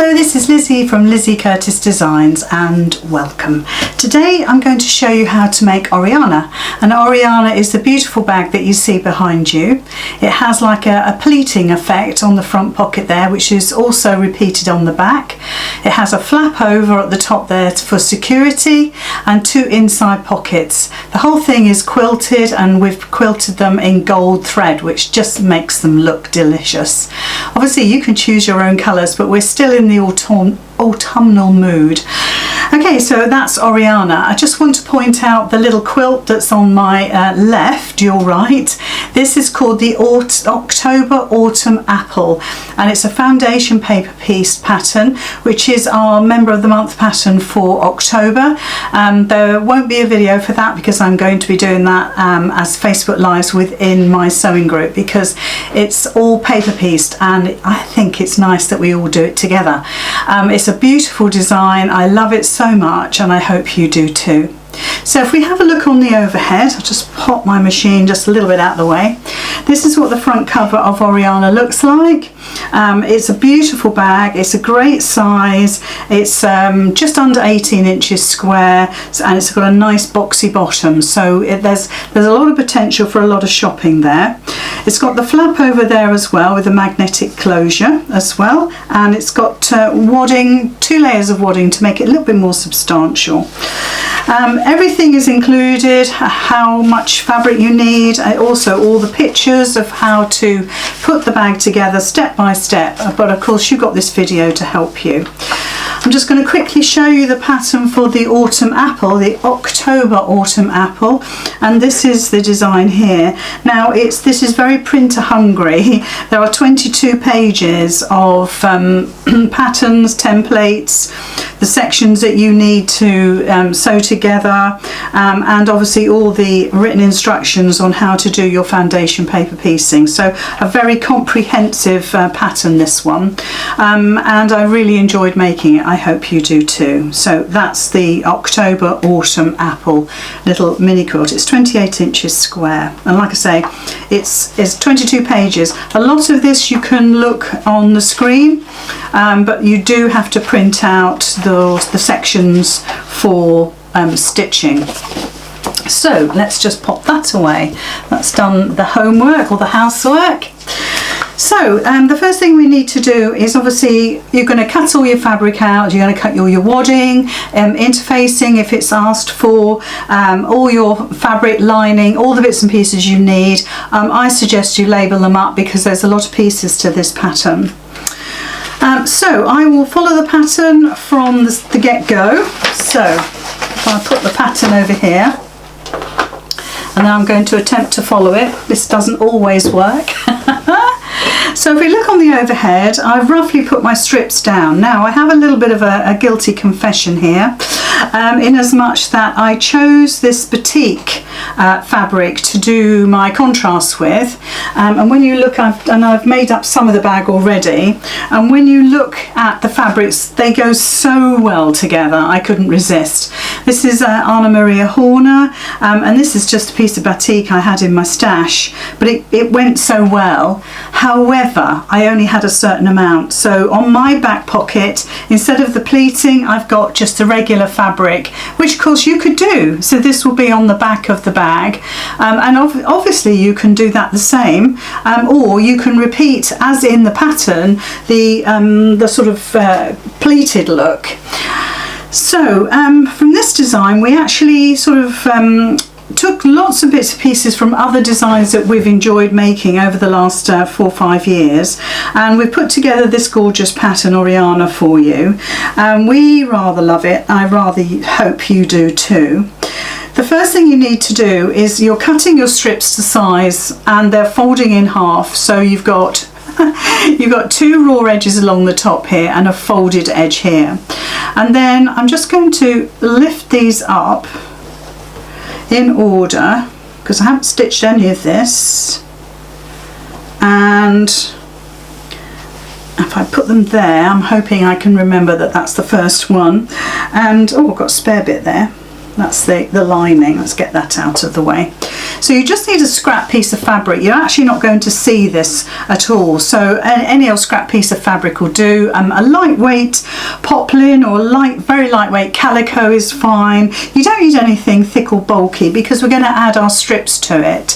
Hello, this is Lizzie from Lizzie Curtis Designs and welcome. Today I'm going to show you how to make Oriana, and Oriana is the beautiful bag that you see behind you. It has like a pleating effect on the front pocket there, which is also repeated on the back. It has a flap over at the top there for security and two inside pockets. The whole thing is quilted, and we've quilted them in gold thread, which just makes them look delicious. Obviously you can choose your own colours, but we're still in the autumnal mood. Okay, so that's Oriana. I just want to point out the little quilt that's on my left, your right. This is called the October Autumn Apple, and it's a foundation paper piece pattern, which is our member of the month pattern for October. There won't be a video for that because I'm going to be doing that as Facebook Lives within my sewing group, because it's all paper pieced and I think it's nice that we all do it together. It's a beautiful design. I love it so much, and I hope you do too. So if we have a look on the overhead, I'll just pop my machine just a little bit out of the way. This is what the front cover of Oriana looks like. It's a beautiful bag, it's a great size, it's just under 18 inches square, and it's got a nice boxy bottom, so there's a lot of potential for a lot of shopping there. It's got the flap over there as well with a magnetic closure as well, and it's got wadding, 2 layers of wadding to make it a little bit more substantial. Everything is included, how much fabric you need, also all the pictures of how to put the bag together step by step, but of course you've got this video to help you. I'm just going to quickly show you the pattern for the autumn apple, the October autumn apple, and this is the design here. Now this is very printer hungry. There are 22 pages of patterns, templates, the sections that you need to sew together, and obviously all the written instructions on how to do your foundation paper piecing. So a very comprehensive pattern, this one, and I really enjoyed making it. I hope you do too. So that's the October Autumn Apple little mini quilt. It's 28 inches square, and like I say, it's 22 pages. A lot of this you can look on the screen, but you do have to print out the sections for stitching. So let's just pop that away. That's done the homework or the housework. So the first thing we need to do is, obviously you're going to cut all your fabric out, you're going to cut all your wadding, interfacing if it's asked for, all your fabric lining, all the bits and pieces you need. I suggest you label them up because there's a lot of pieces to this pattern. So I will follow the pattern from the get-go. So I'll put the pattern over here, and then I'm going to attempt to follow it. This doesn't always work. So if we look on the overhead, I've roughly put my strips down. Now I have a little bit of a guilty confession here, in as much that I chose this batik fabric to do my contrast with, and when you look, I've made up some of the bag already, and when you look at the fabrics, they go so well together. I couldn't resist. This is Anna Maria Horner, and this is just a piece of batik I had in my stash, but it went so well. However, I only had a certain amount, so on my back pocket, instead of the pleating, I've got just a regular fabric, which of course you could do. So this will be on the back of the bag, and obviously you can do that the same, or you can repeat, as in the pattern, the sort of pleated look. So from this design we actually sort of took lots of bits and pieces from other designs that we've enjoyed making over the last 4 or 5 years, and we've put together this gorgeous pattern Oriana for you. We rather love it. I rather hope you do too. The first thing you need to do is you're cutting your strips to size, and they're folding in half, so you've got 2 raw edges along the top here and a folded edge here, and then I'm just going to lift these up in order because I haven't stitched any of this, and if I put them there, I'm hoping I can remember that that's the first one. And oh, I've got a spare bit there. That's the lining. Let's get that out of the way. So you just need a scrap piece of fabric. You're actually not going to see this at all, so any old scrap piece of fabric will do. A lightweight poplin or very lightweight calico is fine. You don't need anything thick or bulky because we're going to add our strips to it.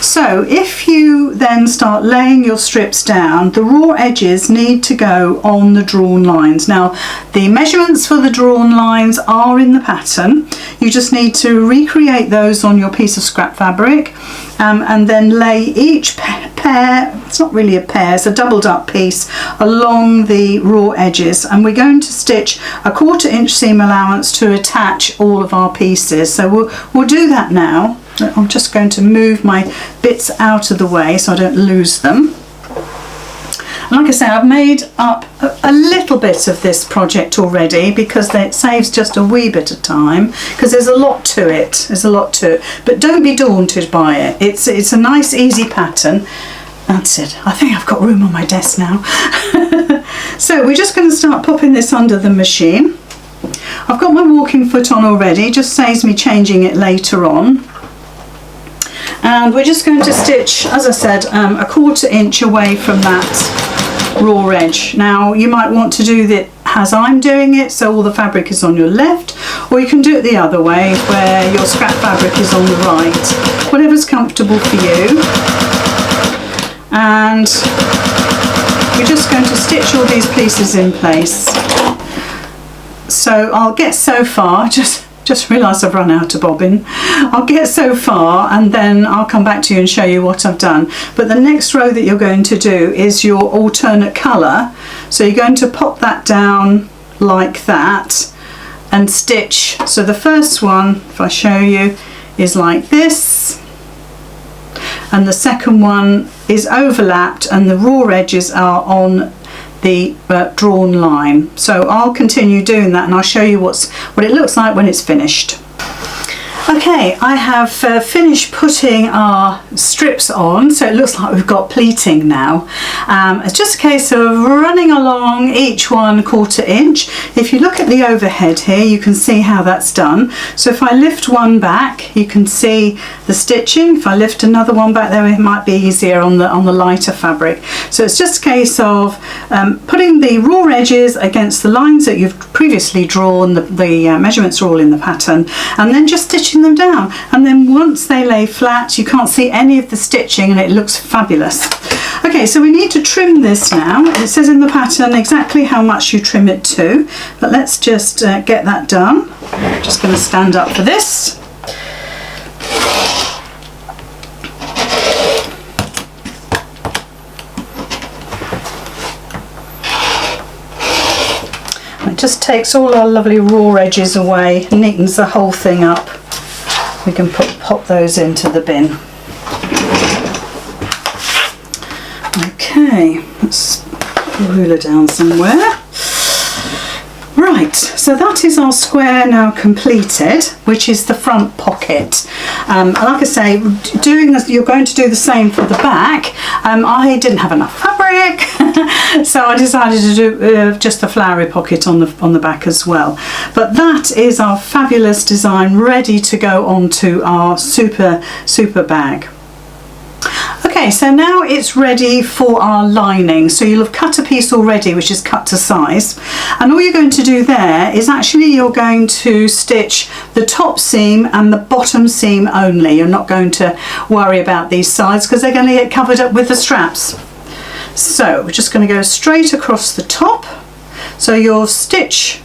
So if you then start laying your strips down, the raw edges need to go on the drawn lines. Now the measurements for the drawn lines are in the pattern. You just need to recreate those on your piece of scrap fabric, and then lay each pair, it's not really a pair, it's a doubled up piece, along the raw edges, and we're going to stitch a 1/4 inch seam allowance to attach all of our pieces. So we'll do that now. I'm just going to move my bits out of the way so I don't lose them. Like I say, I've made up a little bit of this project already because it saves just a wee bit of time, because there's a lot to it. There's a lot to it, but don't be daunted by it. It's a nice, easy pattern. That's it. I think I've got room on my desk now. So we're just going to start popping this under the machine. I've got my walking foot on already. Just saves me changing it later on. And we're just going to stitch, as I said, a 1/4 inch away from that raw edge. Now you might want to do that as I'm doing it, so all the fabric is on your left, or you can do it the other way where your scrap fabric is on the right, whatever's comfortable for you. And we're just going to stitch all these pieces in place. So I'll get so far, just realised I've run out of bobbin. I'll get so far and then I'll come back to you and show you what I've done. But the next row that you're going to do is your alternate colour. So you're going to pop that down like that and stitch. So the first one, if I show you, is like this. And the second one is overlapped and the raw edges are on the drawn line. So I'll continue doing that and I'll show you what it looks like when it's finished. Okay, I have finished putting our strips on, so it looks like we've got pleating now. It's just a case of running along each one 1/4 inch. If you look at the overhead here, you can see how that's done. So if I lift one back, you can see the stitching. If I lift another one back there, it might be easier on the lighter fabric. So it's just a case of putting the raw edges against the lines that you've previously drawn. The measurements are all in the pattern, and then just stitching them down, and then once they lay flat you can't see any of the stitching and it looks fabulous. Okay, so we need to trim this now. It says in the pattern exactly how much you trim it to, but let's just get that done. I'm just going to stand up for this. It just takes all our lovely raw edges away, neatens the whole thing up. We can pop those into the bin. Okay, let's put the ruler down somewhere. Right, so that is our square now completed, which is the front pocket. Like I say, doing this, you're going to do the same for the back. I didn't have enough fabric, so I decided to do just the flowery pocket on the back as well. But that is our fabulous design ready to go onto our super bag. Okay, so now it's ready for our lining. So you'll have cut a piece already which is cut to size, and all you're going to do there is actually you're going to stitch the top seam and the bottom seam only. You're not going to worry about these sides because they're going to get covered up with the straps. So we're just going to go straight across the top. So your stitch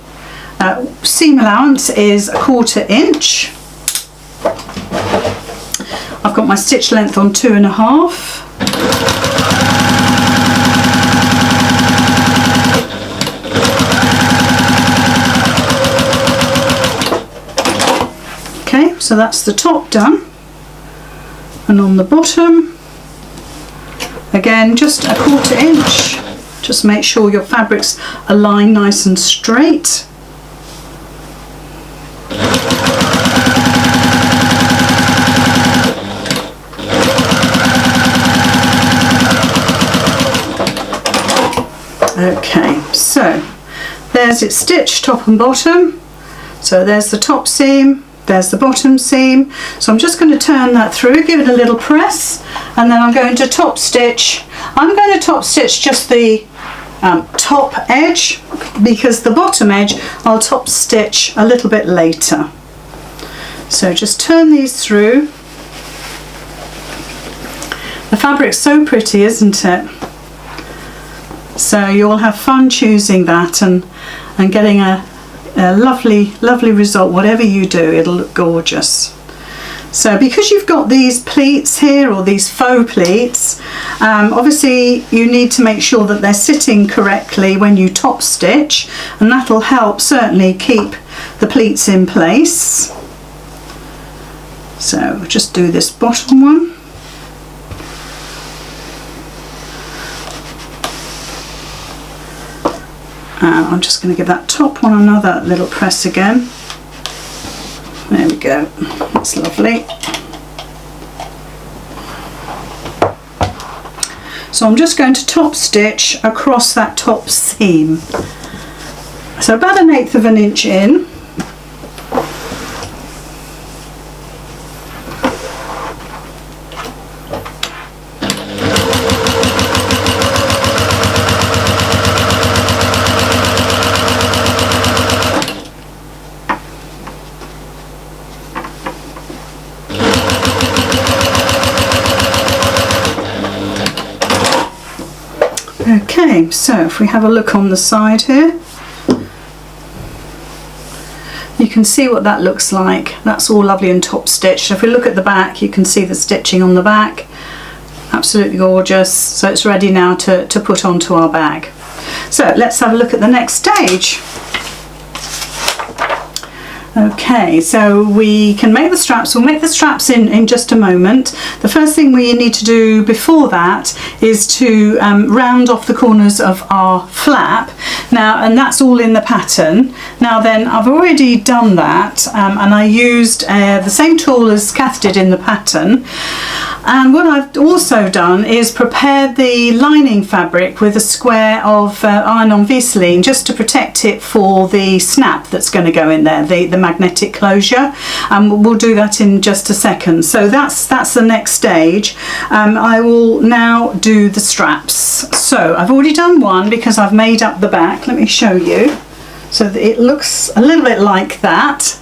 seam allowance is 1/4 inch. I've got my stitch length on 2.5. Okay, so that's the top done, and on the bottom again just a 1/4 inch. Just make sure your fabrics align nice and straight. Okay, so there's it stitched top and bottom. So there's the top seam, there's the bottom seam. So I'm just going to turn that through, give it a little press, and then I'm going to top stitch. I'm going to top stitch just the top edge, because the bottom edge I'll top stitch a little bit later. So just turn these through. The fabric's so pretty, isn't it? So you'll have fun choosing that and getting a lovely result. Whatever you do, it'll look gorgeous. So because you've got these pleats here, or these faux pleats, obviously you need to make sure that they're sitting correctly when you top stitch, and that'll help certainly keep the pleats in place. So we'll just do this bottom one. And I'm just going to give that top one another little press again. There we go, that's lovely. So I'm just going to top stitch across that top seam. So about 1/8 of an inch in. Okay, so if we have a look on the side here, you can see what that looks like. That's all lovely and top stitched. If we look at the back, you can see the stitching on the back. Absolutely gorgeous. So it's ready now to put onto our bag. So let's have a look at the next stage. Okay, so we can make the straps. We'll make the straps in just a moment. The first thing we need to do before that is to round off the corners of our flap. Now, and that's all in the pattern. Now then, I've already done that, and I used the same tool as Kath did in the pattern. And what I've also done is prepared the lining fabric with a square of iron-on Vaseline, just to protect it for the snap that's going to go in there, the magnetic closure. We'll do that in just a second. So that's the next stage. I will now do the straps. So I've already done one because I've made up the back. Let me show you. So that it looks a little bit like that.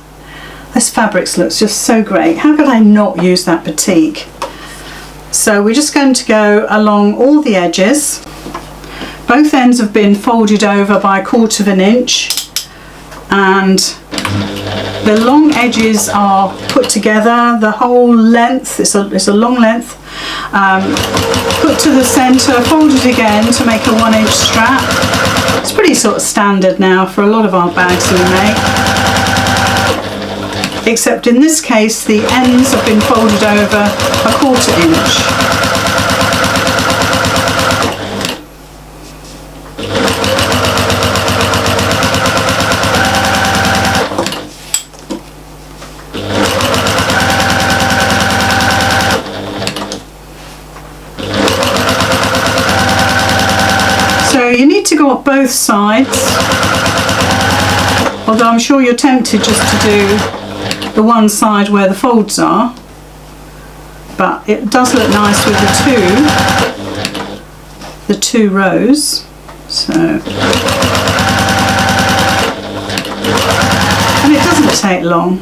This fabric looks just so great. How could I not use that batik? So we're just going to go along all the edges. Both ends have been folded over by 1/4 of an inch, and the long edges are put together. The whole length, it's a long length, put to the centre, folded again to make a 1-inch strap. It's pretty sort of standard now for a lot of our bags we make. Except in this case the ends have been folded over a 1/4 inch. So you need to go up both sides, although I'm sure you're tempted just to do the one side where the folds are, but it does look nice with the two rows. So, and it doesn't take long.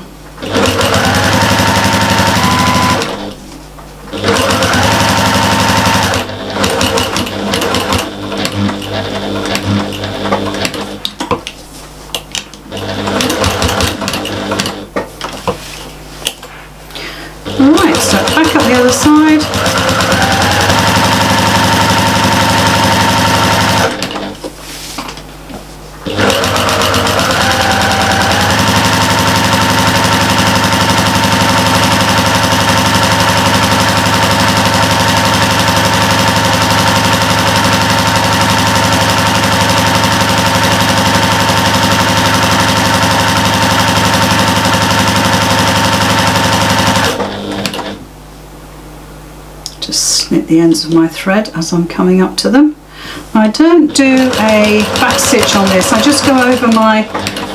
Alright, so back up the other side. Just snip the ends of my thread as I'm coming up to them. I don't do a back stitch on this, I just go over my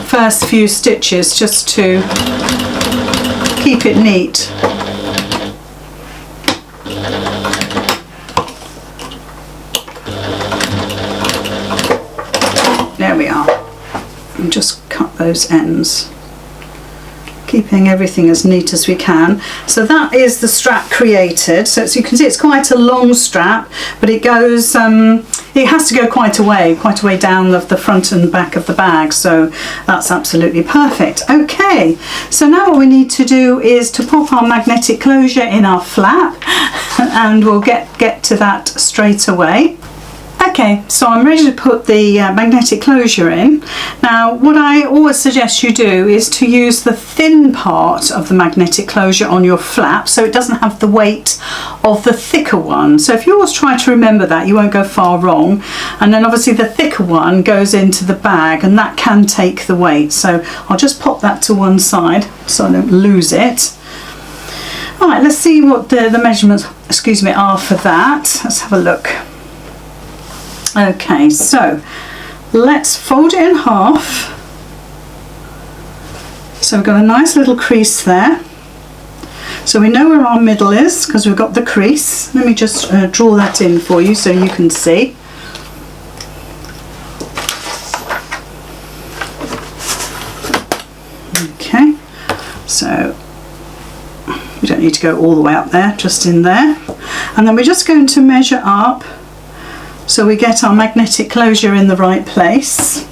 first few stitches just to keep it neat. There we are. And just cut those ends, keeping everything as neat as we can. So that is the strap created. So as you can see, it's quite a long strap, but it goes, it has to go quite a way down the front and back of the bag. So that's absolutely perfect. Okay, so now what we need to do is to pop our magnetic closure in our flap, and we'll get to that straight away. Okay, so I'm ready to put the magnetic closure in. Now, what I always suggest you do is to use the thin part of the magnetic closure on your flap so it doesn't have the weight of the thicker one. So if you always try to remember that, you won't go far wrong. And then obviously the thicker one goes into the bag, and that can take the weight. So I'll just pop that to one side so I don't lose it. All right, let's see what the measurements, are for that. Let's have a look. Okay, so let's fold it in half. So we've got a nice little crease there. So we know where our middle is because we've got the crease. Let me just draw that in for you so you can see. Okay, so we don't need to go all the way up there, just in there. And then we're just going to measure up so we get our magnetic closure in the right place.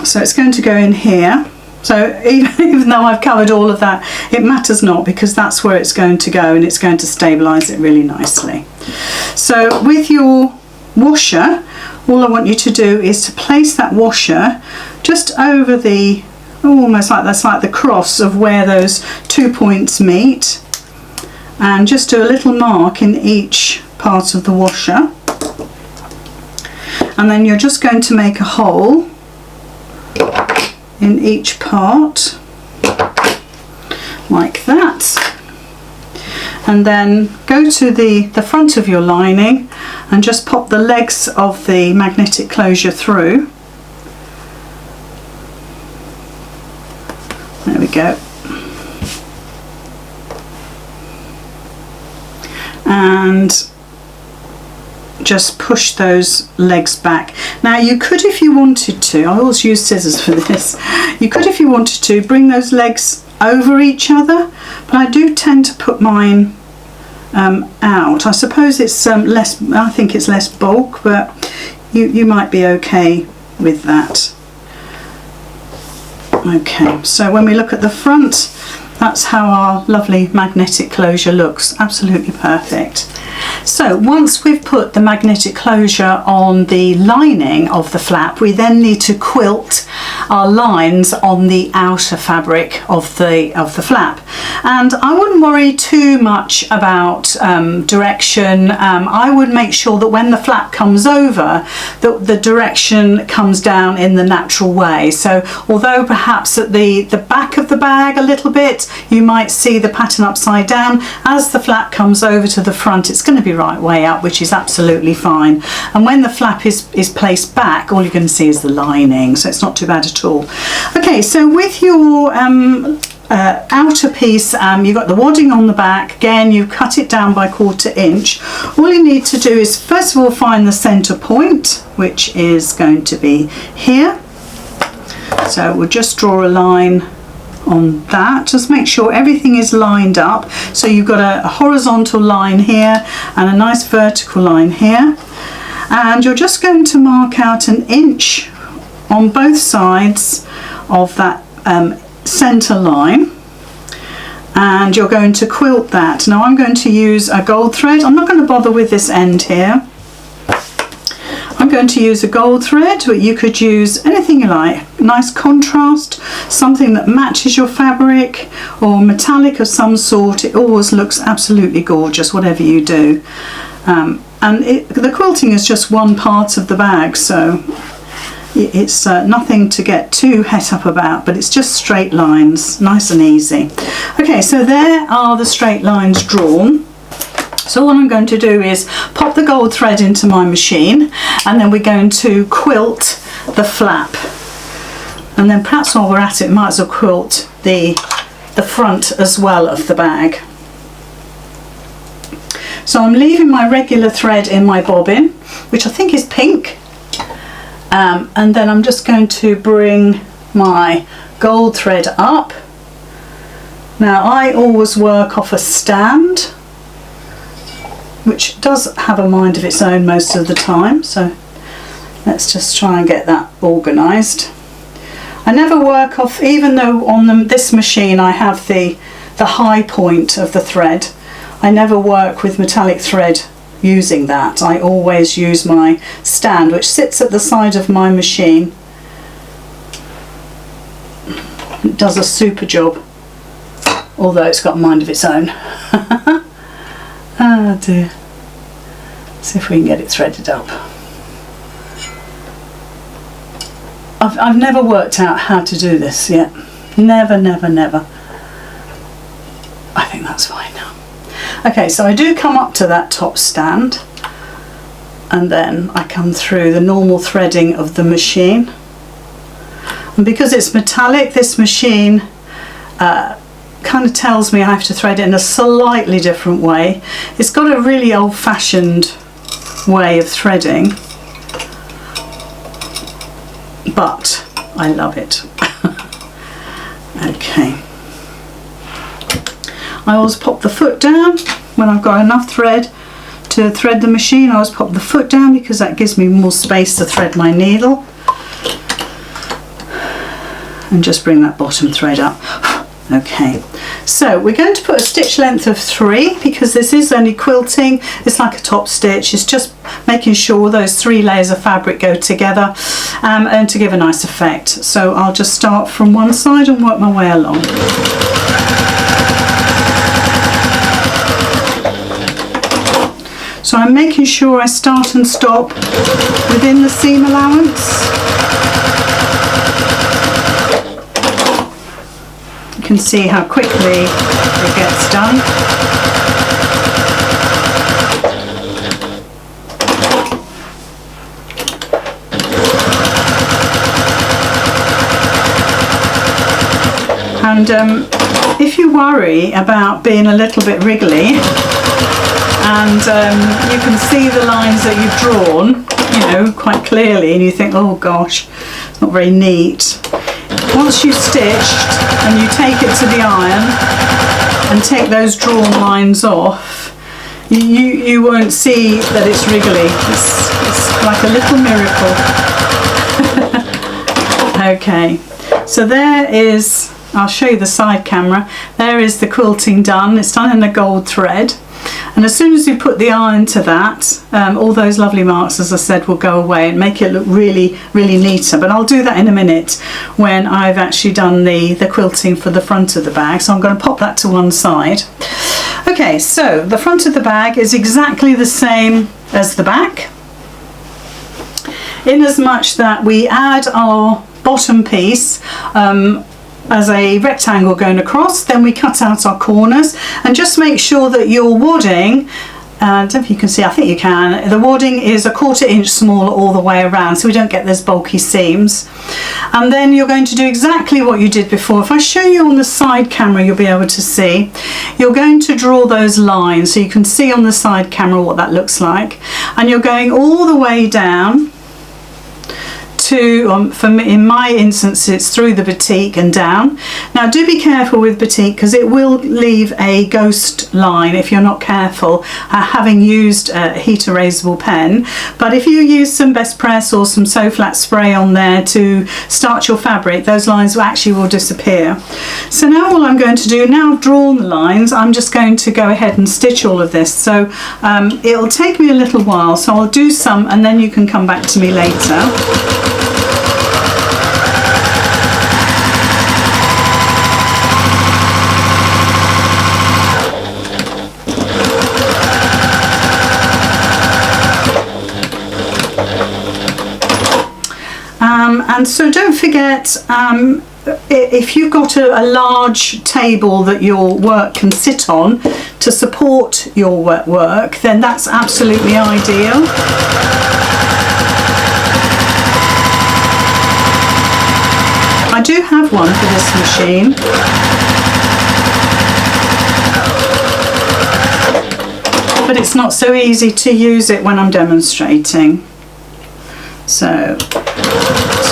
So it's going to go in here. So even though I've covered all of that, it matters not, because that's where it's going to go, and it's going to stabilise it really nicely. So with your washer, all I want you to do is to place that washer just over the, almost like that's like the cross of where those 2 points meet, and just do a little mark in each part of the washer, and then you're just going to make a hole in each part like that, and then go to the front of your lining and just pop the legs of the magnetic closure through. There we go. And just push those legs back. Now you could, if you wanted to, I always use scissors for this, you could, if you wanted to, bring those legs over each other, but I do tend to put mine out. I suppose it's less, I think it's less bulk, but you might be okay with that. Okay, so when we look at the front, that's how our lovely magnetic closure looks. Absolutely perfect. So once we've put the magnetic closure on the lining of the flap, we then need to quilt our lines on the outer fabric of the flap. And I wouldn't worry too much about direction. I would make sure that when the flap comes over, that the direction comes down in the natural way. So although perhaps at the back of the bag a little bit, you might see the pattern upside down, as the flap comes over to the front, it's going to be right way up, which is absolutely fine. And when the flap is placed back, all you're going to see is the lining, so it's not too bad at all. Okay, so with your outer piece, you've got the wadding on the back. Again, you cut it down by 1/4 inch. All you need to do is first of all find the center point, which is going to be here. So we'll just draw a line on that. Just make sure everything is lined up. So you've got a horizontal line here and a nice vertical line here, and you're just going to mark out 1 inch on both sides of that center line, and you're going to quilt that. Now I'm going to use a gold thread. I'm not going to bother with this end here. I'm going to use a gold thread, but you could use anything you like. Nice contrast, something that matches your fabric, or metallic of some sort. It always looks absolutely gorgeous, whatever you do. And the quilting is just one part of the bag, so it's nothing to get too het up about, but it's just straight lines, nice and easy. Okay, so there are the straight lines drawn. So what I'm going to do is pop the gold thread into my machine, and then we're going to quilt the flap. And then perhaps while we're at it, might as well quilt the front as well of the bag. So I'm leaving my regular thread in my bobbin, which I think is pink, and then I'm just going to bring my gold thread up. Now I always work off a stand, which does have a mind of its own most of the time, so let's just try and get that organised. I never work off, even though on this machine I have the high point of the thread, I never work with metallic thread using that. I always use my stand, which sits at the side of my machine. It does a super job, although it's got a mind of its own. Ah dear. See if we can get it threaded up. I've never worked out how to do this yet. Never, never, never. I think that's fine now. Okay, so I do come up to that top stand, and then I come through the normal threading of the machine. And because it's metallic, this machine kind of tells me I have to thread it in a slightly different way. It's got a really old-fashioned way of threading, but I love it. Okay. I always pop the foot down when I've got enough thread to thread the machine. I always pop the foot down because that gives me more space to thread my needle. And just bring that bottom thread up. Okay, so we're going to put a stitch length of 3 because this is only quilting. It's like a top stitch. It's just making sure those 3 layers of fabric go together and to give a nice effect. So I'll just start from one side and work my way along. So I'm making sure I start and stop within the seam allowance. You can see how quickly it gets done. And if you worry about being a little bit wriggly, and you can see the lines that you've drawn, you know, quite clearly, and you think, oh gosh, it's not very neat. Once you've stitched and you take it to the iron and take those drawn lines off, you won't see that it's wriggly. It's like a little miracle. Okay, so there is, I'll show you the side camera, there is the quilting done. It's done in the gold thread. And as soon as you put the iron to that, all those lovely marks, as I said, will go away and make it look really, really neater. But I'll do that in a minute when I've actually done the quilting for the front of the bag. So I'm going to pop that to one side. Okay, so the front of the bag is exactly the same as the back, in as much that we add our bottom piece as a rectangle going across, then we cut out our corners and just make sure that your wadding, I don't know if you can see, I think you can, the wadding is 1/4 inch smaller all the way around so we don't get those bulky seams. And then you're going to do exactly what you did before. If I show you on the side camera, you'll be able to see. You're going to draw those lines so you can see on the side camera what that looks like, and you're going all the way down to, for me, in my instance, it's through the batik and down. Now do be careful with batik because it will leave a ghost line if you're not careful, having used a heat erasable pen. But if you use some best press or some sew flat spray on there to start your fabric, those lines will disappear. So now all I'm going to do, now I've drawn the lines, I'm just going to go ahead and stitch all of this. So it'll take me a little while, so I'll do some and then you can come back to me later. And so don't forget, if you've got a large table that your work can sit on to support your work, then that's absolutely ideal. I do have one for this machine. But it's not so easy to use it when I'm demonstrating. So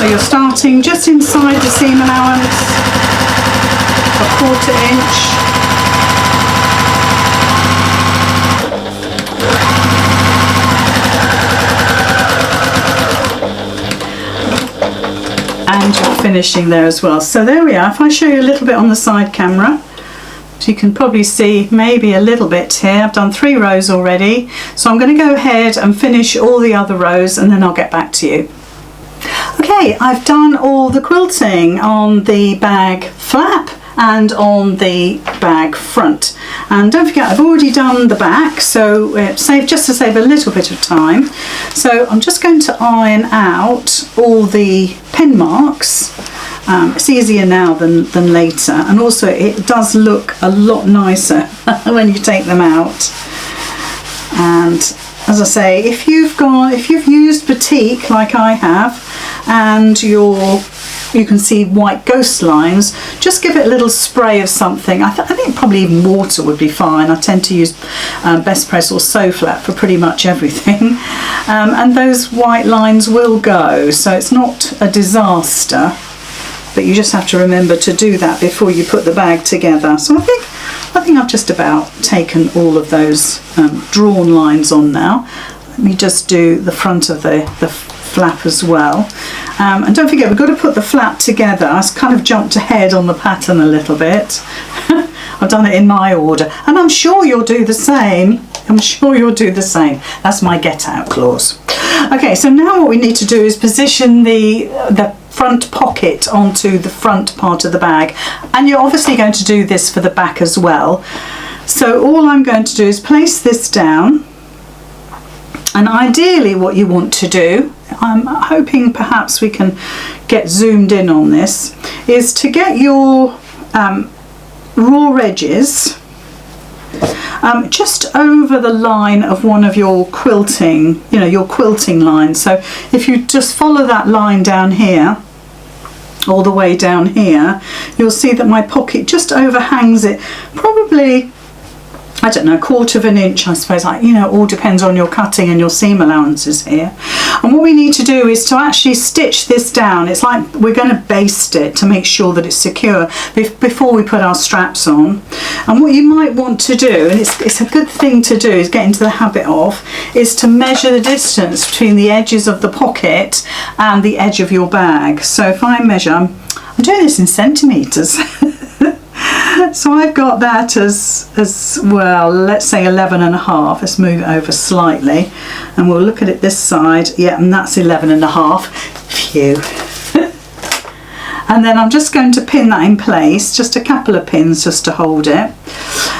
you're starting just inside the seam allowance, a 1/4 inch. And you're finishing there as well. So there we are. If I show you a little bit on the side camera, so you can probably see maybe a little bit here. I've done 3 rows already. So I'm going to go ahead and finish all the other rows and then I'll get back to you. Okay, I've done all the quilting on the bag flap and on the bag front. And don't forget, I've already done the back, so just to save a little bit of time. So I'm just going to iron out all the pin marks. It's easier now than later, and also it does look a lot nicer when you take them out. And as I say, if you've used batik like I have, and you can see white ghost lines, just give it a little spray of something. I think probably even water would be fine. I tend to use Best Press or So Flat for pretty much everything, and those white lines will go, so it's not a disaster, but you just have to remember to do that before you put the bag together. So I think I've just about taken all of those drawn lines on now. Let me just do the front of the flap as well, and don't forget, we've got to put the flap together. I kind of jumped ahead on the pattern a little bit. I've done it in my order, and I'm sure you'll do the same. That's my get out clause. Okay, so now what we need to do is position the front pocket onto the front part of the bag, and you're obviously going to do this for the back as well. So all I'm going to do is place this down, and ideally what you want to do, I'm hoping perhaps we can get zoomed in on this, is to get your raw edges just over the line of one of your quilting, your quilting line. So if you just follow that line down here, all the way down here, you'll see that my pocket just overhangs it, probably, I don't know, 1/4 inch, I suppose. All depends on your cutting and your seam allowances here. And what we need to do is to actually stitch this down. It's like we're going to baste it to make sure that it's secure before we put our straps on. And what you might want to do, and it's a good thing to do, is get into the habit of, is to measure the distance between the edges of the pocket and the edge of your bag. So if I measure, I'm doing this in centimetres. So I've got that as well, let's say 11.5. Let's move it over slightly and we'll look at it this side. Yeah, and that's 11.5. Phew. And then I'm just going to pin that in place, just a couple of pins just to hold it.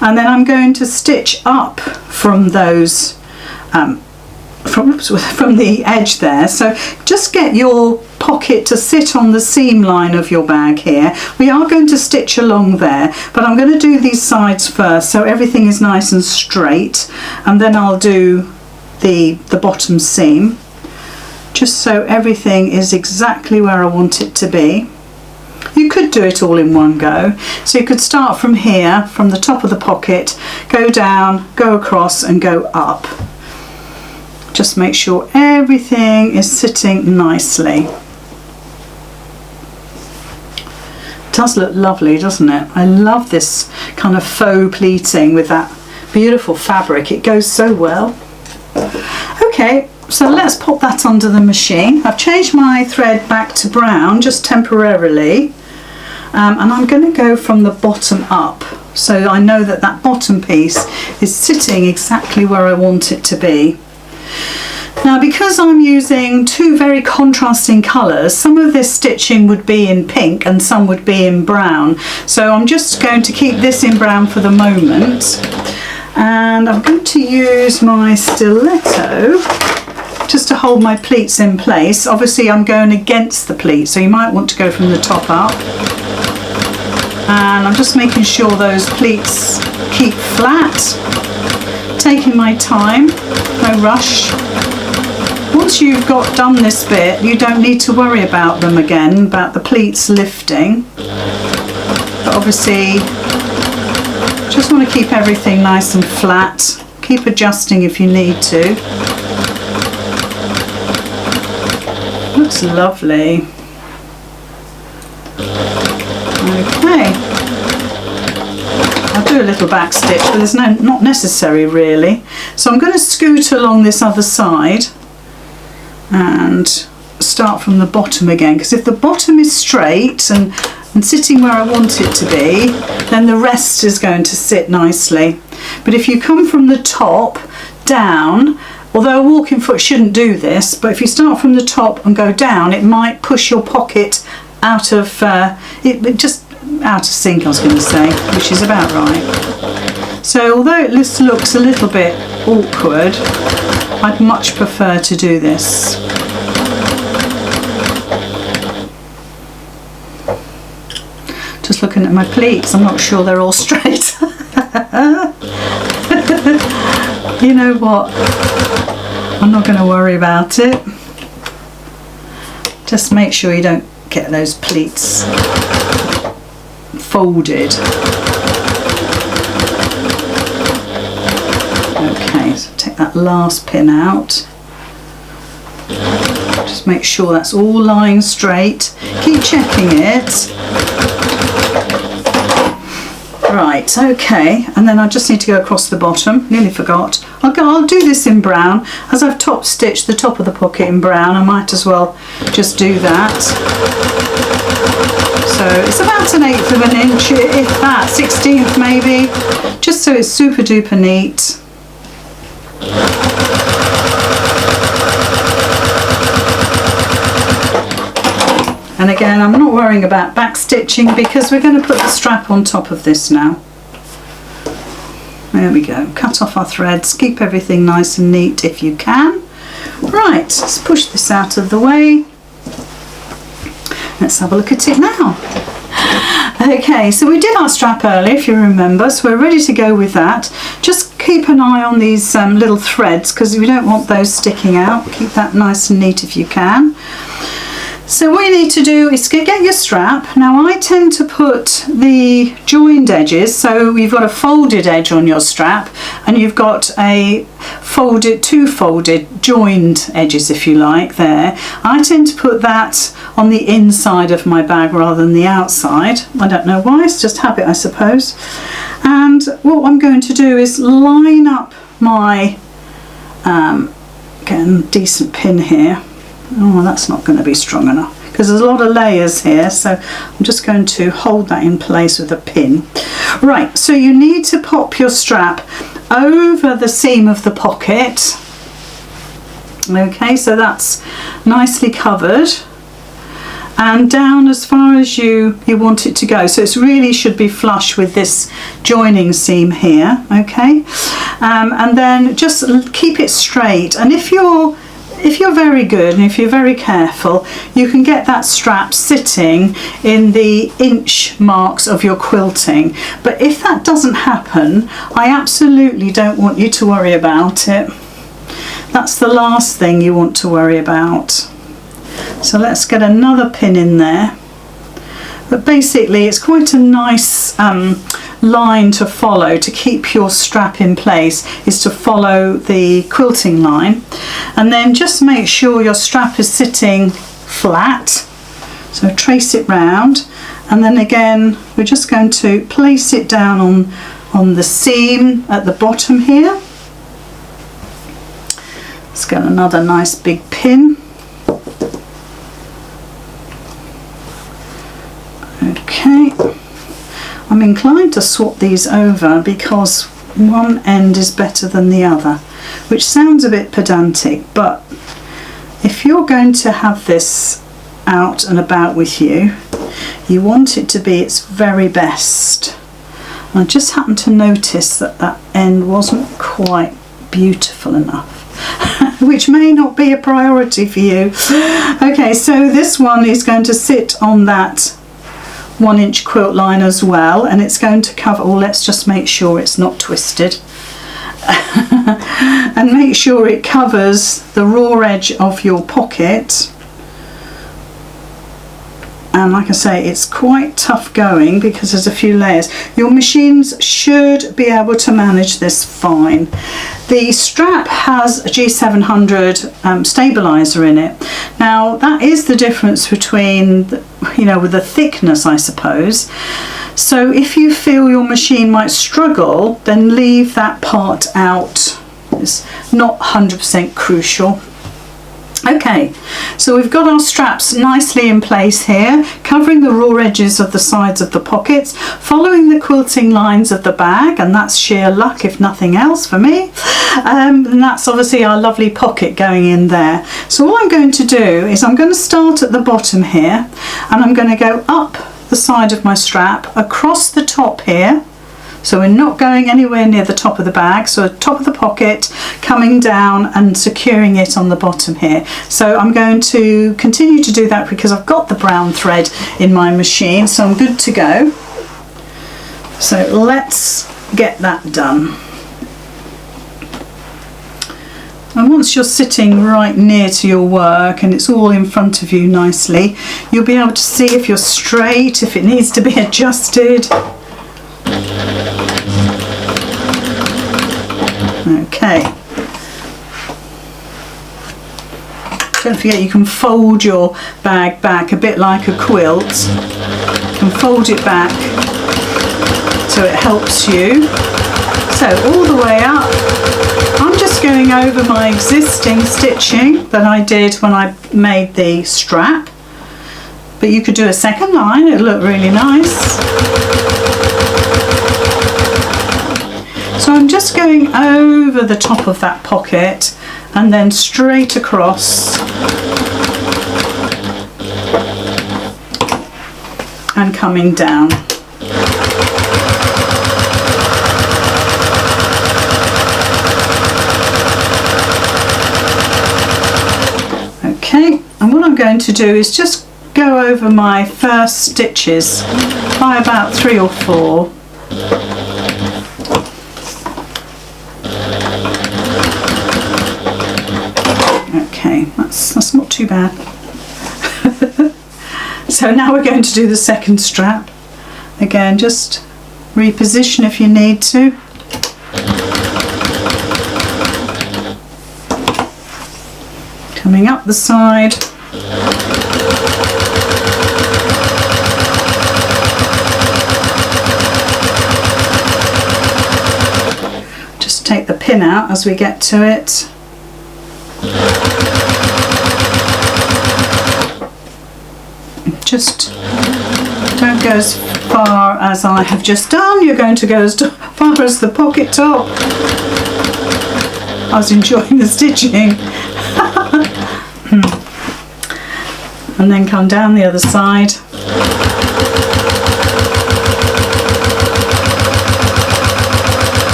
And then I'm going to stitch up from those from the edge there. So just get your pocket to sit on the seam line of your bag here. We are going to stitch along there, but I'm going to do these sides first so everything is nice and straight, and then I'll do the bottom seam, just so everything is exactly where I want it to be. You could do it all in one go, so you could start from here, from the top of the pocket, go down, go across and go up. Just make sure everything is sitting nicely. It does look lovely, doesn't it? I love this kind of faux pleating with that beautiful fabric. It goes so well. Okay, so let's pop that under the machine. I've changed my thread back to brown just temporarily, and I'm going to go from the bottom up, so I know that that bottom piece is sitting exactly where I want it to be. Now, because I'm using two very contrasting colours, some of this stitching would be in pink and some would be in brown. So I'm just going to keep this in brown for the moment. And I'm going to use my stiletto just to hold my pleats in place. Obviously I'm going against the pleat, so you might want to go from the top up. And I'm just making sure those pleats keep flat. Taking my time, no rush. Once you've done this bit, you don't need to worry about them again, about the pleats lifting. But obviously, just want to keep everything nice and flat. Keep adjusting if you need to. Looks lovely. Okay. I'll do a little back stitch, but there's not necessary really. So I'm going to scoot along this other side and start from the bottom again, because if the bottom is straight and sitting where I want it to be, then the rest is going to sit nicely. But if you come from the top down, although a walking foot shouldn't do this, but if you start from the top and go down, it might push your pocket out of just out of sync, I was going to say, which is about right. So although it looks a little bit awkward, I'd much prefer to do this. Just looking at my pleats, I'm not sure they're all straight. You know what? I'm not going to worry about it. Just make sure you don't get those pleats folded. Okay, so take that last pin out. Just make sure that's all lying straight. Keep checking it. Right, okay, and then I just need to go across the bottom. Nearly forgot. I'll do this in brown. As I've top stitched the top of the pocket in brown, I might as well just do that. So it's about 1/8 of an inch, if that, 1/16 maybe, just so it's super duper neat. And again, I'm not worrying about back stitching because we're going to put the strap on top of this now. There we go. Cut off our threads, keep everything nice and neat if you can. Right, let's push this out of the way. Let's have a look at it now. Okay, so we did our strap earlier, if you remember, so we're ready to go with that. Just keep an eye on these little threads because we don't want those sticking out. Keep that nice and neat if you can. So what you need to do is get your strap. Now I tend to put the joined edges, so you've got a folded edge on your strap and you've got a two folded joined edges, if you like, there. I tend to put that on the inside of my bag rather than the outside. I don't know why, it's just habit, I suppose. And what I'm going to do is line up my, get a decent pin here. Oh, that's not going to be strong enough because there's a lot of layers here, so I'm just going to hold that in place with a pin. Right, so you need to pop your strap over the seam of the pocket. Okay, so that's nicely covered and down as far as you want it to go, so it really should be flush with this joining seam here. Okay, and then just keep it straight, and if you're very good and if you're very careful, you can get that strap sitting in the inch marks of your quilting. But if that doesn't happen, I absolutely don't want you to worry about it. That's the last thing you want to worry about. So let's get another pin in there. But basically it's quite a nice line to follow to keep your strap in place, is to follow the quilting line, and then just make sure your strap is sitting flat. So trace it round, and then again we're just going to place it down on the seam at the bottom here. Let's get another nice big pin. Okay, I'm inclined to swap these over because one end is better than the other, which sounds a bit pedantic, but if you're going to have this out and about with you, you want it to be its very best. I just happened to notice that that end wasn't quite beautiful enough. Which may not be a priority for you. Okay, so this one is going to sit on that 1-inch quilt line as well, and it's going to cover, let's just make sure it's not twisted. and make sure it covers the raw edge of your pocket. And like I say, it's quite tough going because there's a few layers. Your machines should be able to manage this fine. The strap has a G700 stabilizer in it. Now that is the difference between, with the thickness, I suppose. So if you feel your machine might struggle, then leave that part out. It's not 100% crucial. Okay, so we've got our straps nicely in place here, covering the raw edges of the sides of the pockets, following the quilting lines of the bag, and that's sheer luck if nothing else for me. And that's obviously our lovely pocket going in there. So all I'm going to do is I'm going to start at the bottom here, and I'm going to go up the side of my strap, across the top here. So we're not going anywhere near the top of the bag, so top of the pocket, coming down and securing it on the bottom here. So I'm going to continue to do that because I've got the brown thread in my machine, so I'm good to go. So let's get that done. And once you're sitting right near to your work and it's all in front of you nicely, you'll be able to see if you're straight, if it needs to be adjusted. Okay. Don't forget you can fold your bag back a bit like a quilt. You can fold it back so it helps you. So all the way up, I'm just going over my existing stitching that I did when I made the strap. But you could do a second line, it'll look really nice. So I'm just going over the top of that pocket and then straight across and coming down. Okay, and what I'm going to do is just go over my first stitches by about 3 or 4. Okay, that's not too bad. So now we're going to do the second strap. Again, just reposition if you need to. Coming up the side. Just take the pin out as we get to it. Just don't go as far as I have just done. You're going to go as far as the pocket top. I was enjoying the stitching. And then come down the other side.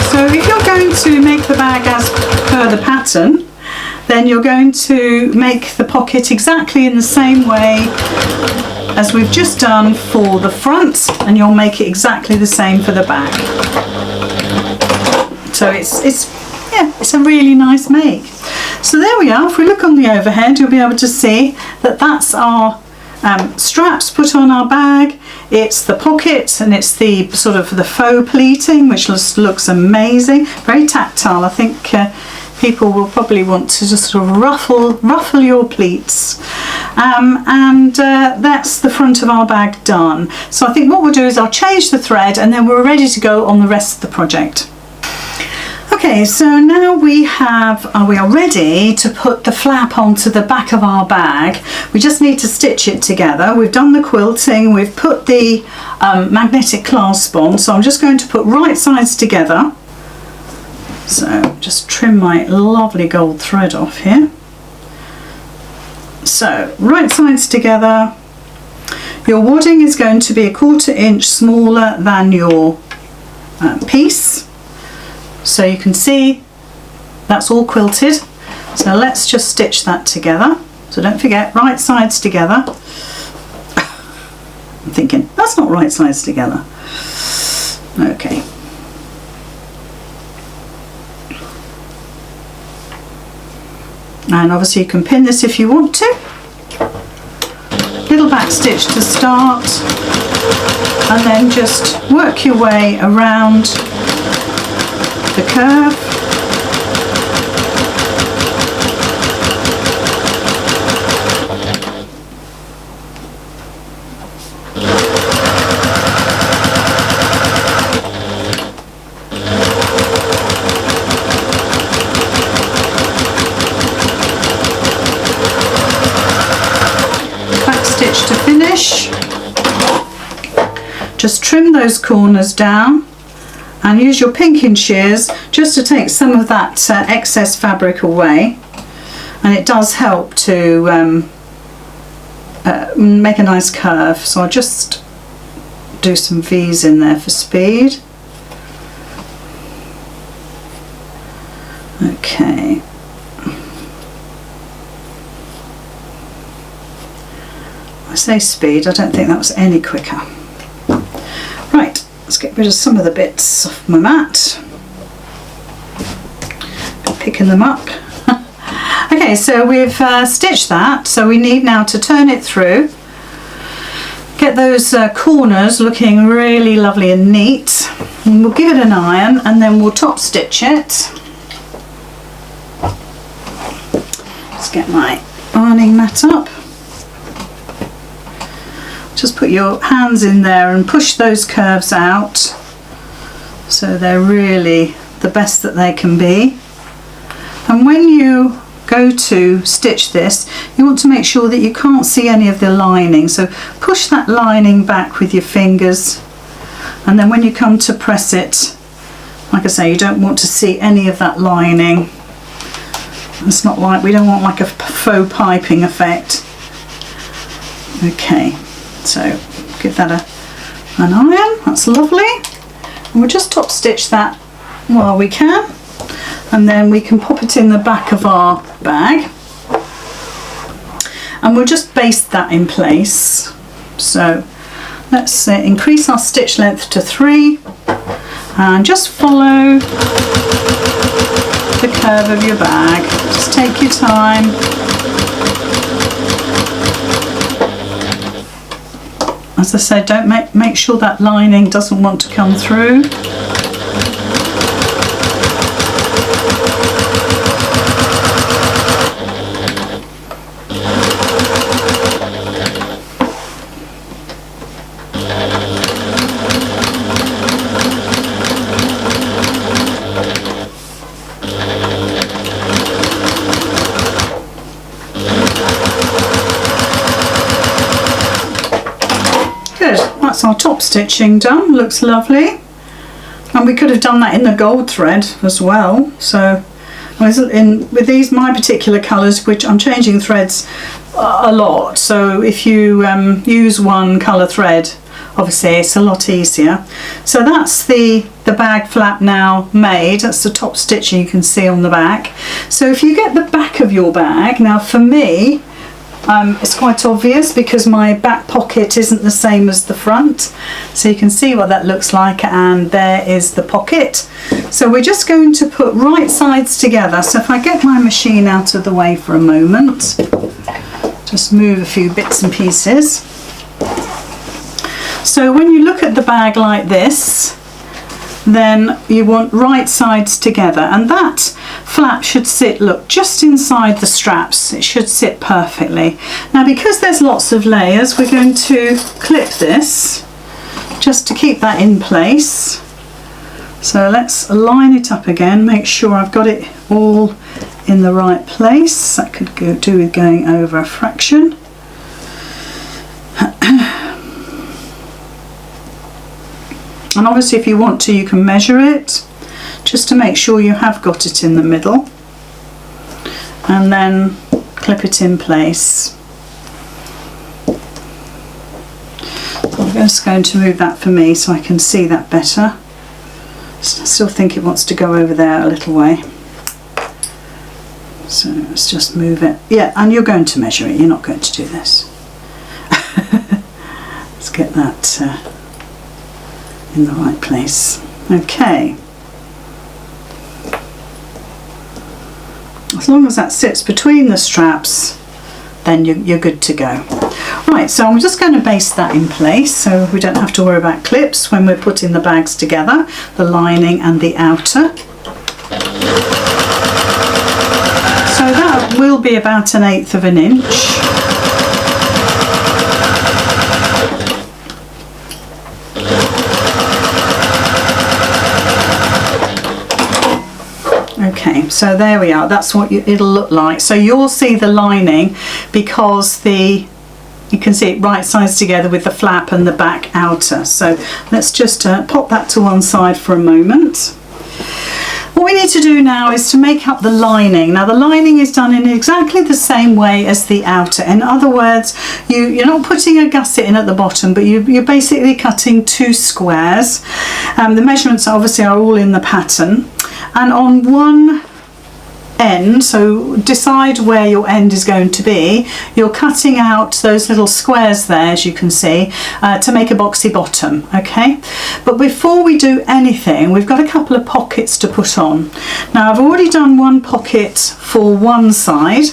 So if you're going to make the bag as per the pattern, then you're going to make the pocket exactly in the same way as we've just done for the front, and you'll make it exactly the same for the back. So it's a really nice make. So there we are. If we look on the overhead, you'll be able to see that that's our straps put on our bag. It's the pocket, and it's the sort of the faux pleating, which looks amazing, very tactile. I think people will probably want to just sort of ruffle your pleats, and that's the front of our bag done. So I think what we'll do is I'll change the thread, and then we're ready to go on the rest of the project. Okay, so now we are ready to put the flap onto the back of our bag. We just need to stitch it together. We've done the quilting, we've put the magnetic clasp on, so I'm just going to put right sides together. So just trim my lovely gold thread off here. So right sides together. Your wadding is going to be 1/4 inch smaller than your piece. So you can see that's all quilted. So let's just stitch that together. So don't forget, right sides together. I'm thinking, that's not right sides together. Okay. And obviously you can pin this if you want to. Little back stitch to start, and then just work your way around the curve. To finish. Just trim those corners down and use your pinking shears just to take some of that excess fabric away, and it does help to make a nice curve. So I'll just do some V's in there for speed. Okay. I say speed, I don't think that was any quicker. Right, let's get rid of some of the bits off my mat. Picking them up. Okay, so we've stitched that, so we need now to turn it through. Get those corners looking really lovely and neat. And we'll give it an iron and then we'll top stitch it. Let's get my ironing mat up. Just put your hands in there and push those curves out so they're really the best that they can be. And when you go to stitch this, you want to make sure that you can't see any of the lining, so push that lining back with your fingers, and then when you come to press it, like I say, you don't want to see any of that lining. It's not like, we don't want like a faux piping effect. Okay. So give that an iron, that's lovely. And we'll just top stitch that while we can, and then we can pop it in the back of our bag, and we'll just baste that in place. So let's increase our stitch length to 3 and just follow the curve of your bag. Just take your time. As I said, don't make sure that lining doesn't want to come through. Good, that's our top stitching done, looks lovely. And we could have done that in the gold thread as well. So with these, my particular colours, which I'm changing threads a lot, so if you use one colour thread, obviously it's a lot easier. So that's the bag flap now made. That's the top stitching you can see on the back. So if you get the back of your bag, now for me, it's quite obvious because my back pocket isn't the same as the front, so you can see what that looks like, and there is the pocket. So we're just going to put right sides together. So if I get my machine out of the way for a moment, just move a few bits and pieces. So when you look at the bag like this, then you want right sides together, and that flap should sit, look, just inside the straps. It should sit perfectly. Now because there's lots of layers, we're going to clip this just to keep that in place. So let's line it up again, make sure I've got it all in the right place. That could do with going over a fraction. And obviously if you want to, you can measure it just to make sure you have got it in the middle, and then clip it in place. I'm just going to move that for me so I can see that better. I still think it wants to go over there a little way. So let's just move it. Yeah, and you're going to measure it, you're not going to do this. Let's get that in the right place. Okay. I As long as that sits between the straps, then you're good to go. Right, so I'm just going to baste that in place so we don't have to worry about clips when we're putting the bags together, the lining and the outer. So that will be about 1/8 of an inch. Okay, so there we are, that's what it'll look like. So you'll see the lining because you can see it right sides together with the flap and the back outer. So let's just pop that to one side for a moment. What we need to do now is to make up the lining. Now the lining is done in exactly the same way as the outer. In other words, you're not putting a gusset in at the bottom, but you're basically cutting 2 squares. The measurements obviously are all in the pattern. And on one end, so decide where your end is going to be, you're cutting out those little squares there, as you can see, to make a boxy bottom, okay? But before we do anything, we've got a couple of pockets to put on. Now I've already done one pocket for one side,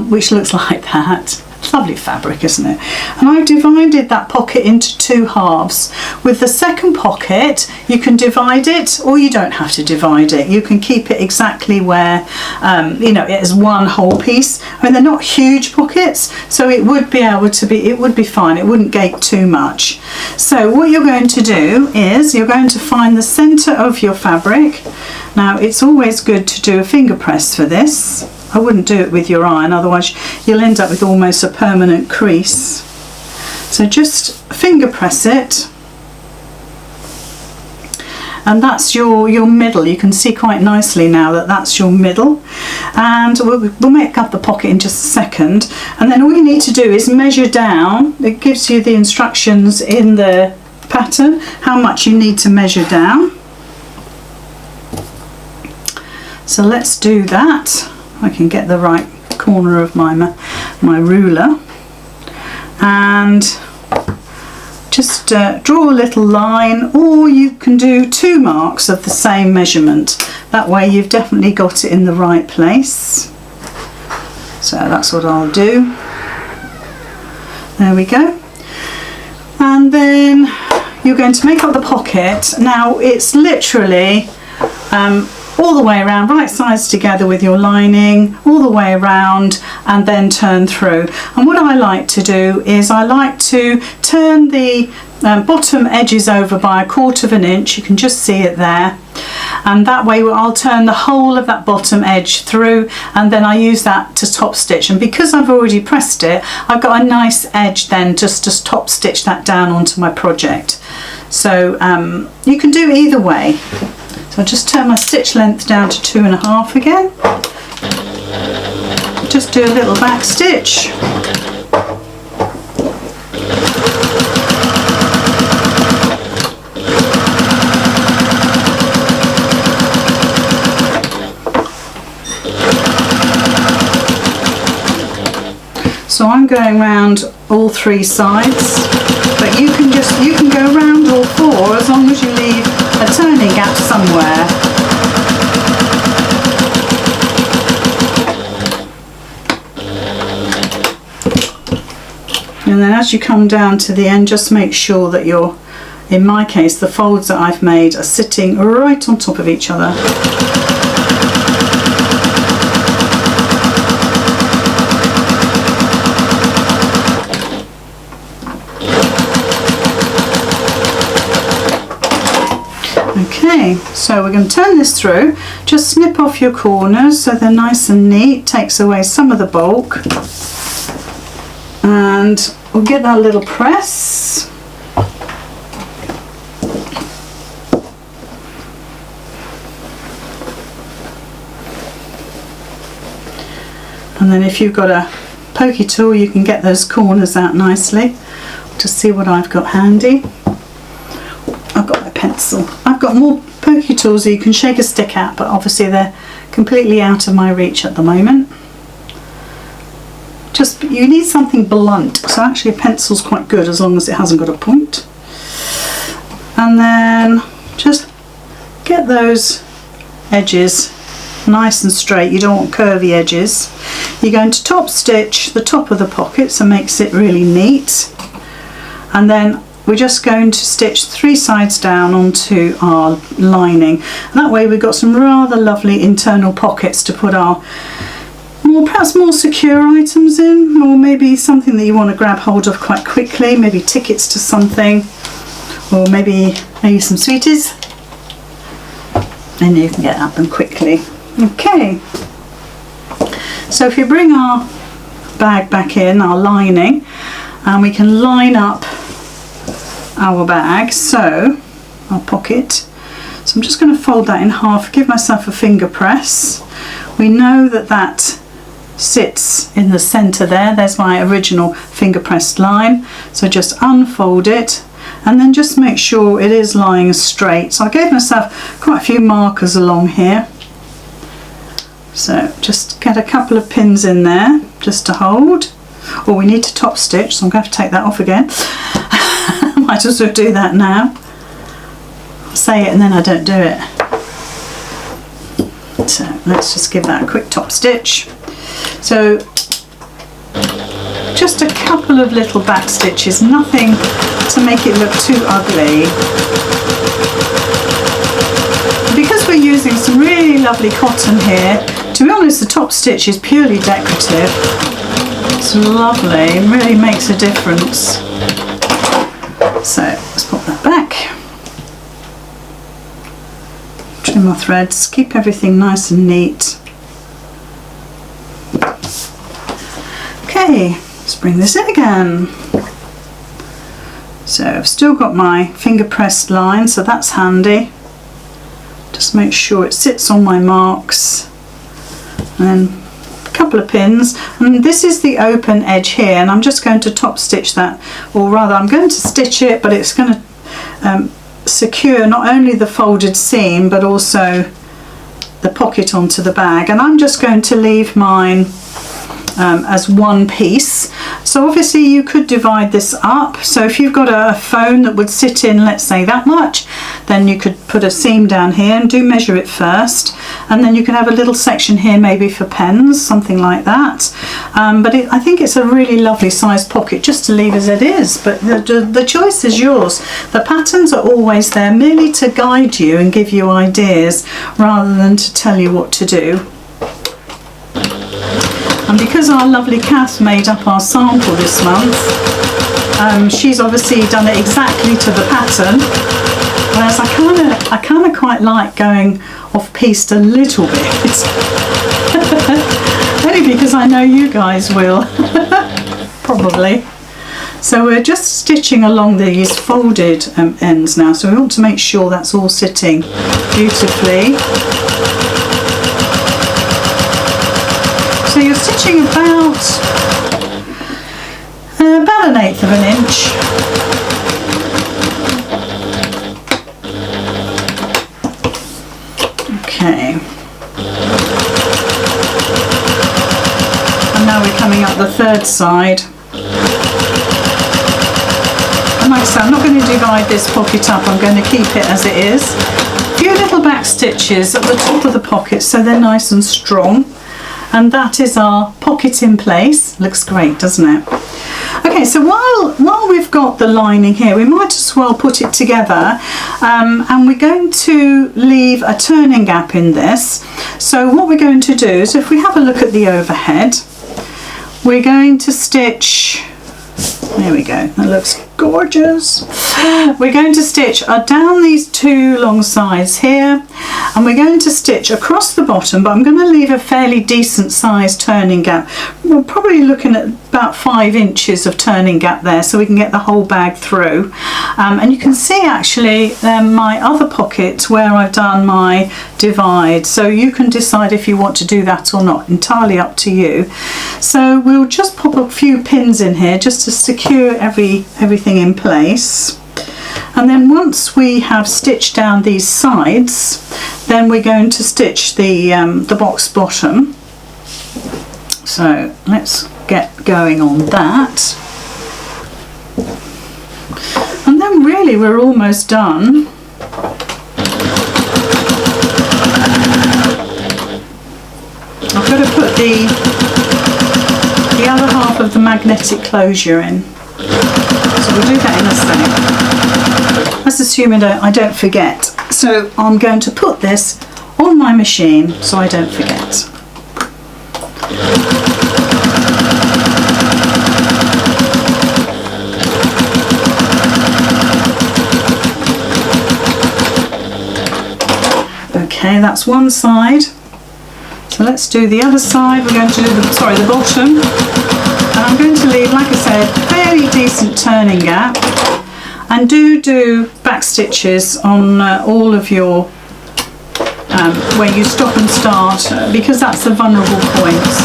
which looks like that. Lovely fabric, isn't it? And I've divided that pocket into 2 halves. With the second pocket, you can divide it, or you don't have to divide it. You can keep it exactly where, you know, it is one whole piece. I mean, they're not huge pockets, so it would be able to be, it would be fine. It wouldn't gape too much. So what you're going to do is you're going to find the center of your fabric. Now, it's always good to do a finger press for this. I wouldn't do it with your iron, otherwise you'll end up with almost a permanent crease. So just finger press it, and that's your middle. You can see quite nicely now that that's your middle, and we'll make up the pocket in just a second. And then all you need to do is measure down. It gives you the instructions in the pattern how much you need to measure down. So let's do that. I can get the right corner of my ruler and just draw a little line, or you can do 2 marks of the same measurement. That way you've definitely got it in the right place. So that's what I'll do. There we go. And then you're going to make up the pocket. Now it's literally all the way around, right sides together with your lining, all the way around, and then turn through. And what I like to do is I like to turn the bottom edges over by 1/4 of an inch. You can just see it there, and that way I'll turn the whole of that bottom edge through, and then I use that to top stitch. And because I've already pressed it, I've got a nice edge then just to top stitch that down onto my project. So you can do either way. So I'll just turn my stitch length down to 2.5 again. Just do a little back stitch. So I'm going round all 3 sides, but you can go round all 4 as long as you leave a turning gap somewhere. And then as you come down to the end, just make sure that in my case, the folds that I've made are sitting right on top of each other. Okay, so we're going to turn this through. Just snip off your corners so they're nice and neat. Takes away some of the bulk. And we'll get that little press. And then if you've got a pokey tool, you can get those corners out nicely. Just see what I've got handy. I've got my pencil. I've got more pokey tools that you can shake a stick at, but obviously they're completely out of my reach at the moment. Just, you need something blunt, so actually a pencil's quite good as long as it hasn't got a point. And then just get those edges nice and straight. You don't want curvy edges. You're going to top stitch the top of the pocket, so it makes it really neat. And then we're just going to stitch 3 sides down onto our lining. And that way we've got some rather lovely internal pockets to put our perhaps more secure items in, or maybe something that you want to grab hold of quite quickly, maybe tickets to something, or maybe some sweeties, and you can get at them quickly. Okay, so if you bring our bag back in, our lining, and we can line up our bag, so our pocket. So I'm just going to fold that in half, give myself a finger press. We know that that sits in the center there. There's my original finger pressed line, so just unfold it and then just make sure it is lying straight. So I gave myself quite a few markers along here, so just get a couple of pins in there just to hold. Or we need to top stitch, so I'm going to have to take that off again. Might as well do that now. I say it and then I don't do it. So let's just give that a quick top stitch. So just a couple of little back stitches, nothing to make it look too ugly. Because we're using some really lovely cotton here, to be honest, the top stitch is purely decorative. It's lovely, it really makes a difference. So let's put that back. Trim my threads, keep everything nice and neat. Okay, let's bring this in again. So I've still got my finger pressed line, so that's handy. Just make sure it sits on my marks, and then a couple of pins, and this is the open edge here, and I'm just going to top stitch that, or rather I'm going to stitch it, but it's going to secure not only the folded seam but also the pocket onto the bag. And I'm just going to leave mine as one piece. So obviously you could divide this up, so if you've got a phone that would sit in, let's say, that much, then you could put a seam down here and do measure it first, and then you can have a little section here maybe for pens, something like that. But I think it's a really lovely sized pocket just to leave as it is, but the choice is yours. The patterns are always there merely to guide you and give you ideas rather than to tell you what to do. And because our lovely Kath made up our sample this month, she's obviously done it exactly to the pattern, whereas I kind of quite like going off-piste a little bit. Only because I know you guys will, probably. So we're just stitching along these folded ends now, so we want to make sure that's all sitting beautifully. So you're stitching about 1/8 of an inch. Okay. And now we're coming up the third side. And like I said, I'm not going to divide this pocket up, I'm going to keep it as it is. A few little back stitches at the top of the pocket so they're nice and strong. And that is our pocket in place. Looks great, doesn't it? Okay, so while we've got the lining here, we might as well put it together, and we're going to leave a turning gap in this. So what we're going to do is, if we have a look at the overhead, we're going to stitch, there we go, that looks gorgeous. We're going to stitch down these 2 long sides here, and we're going to stitch across the bottom, but I'm going to leave a fairly decent sized turning gap. We're probably looking at about 5 inches of turning gap there, so we can get the whole bag through. And you can see actually my other pocket where I've done my divide, so you can decide if you want to do that or not, entirely up to you. So we'll just pop a few pins in here just to secure everything in place. And then once we have stitched down these sides, then we're going to stitch the box bottom. So let's get going on that. And then really we're almost done. put the other half of the magnetic closure in. So we'll do that in a second. Let's assume I don't forget. So I'm going to put this on my machine so I don't forget. Okay, that's one side. So let's do the other side. We're going to do the bottom. And I'm going to leave, like I said, a fairly decent turning gap. And do back stitches on all of your, where you stop and start, because that's the vulnerable points.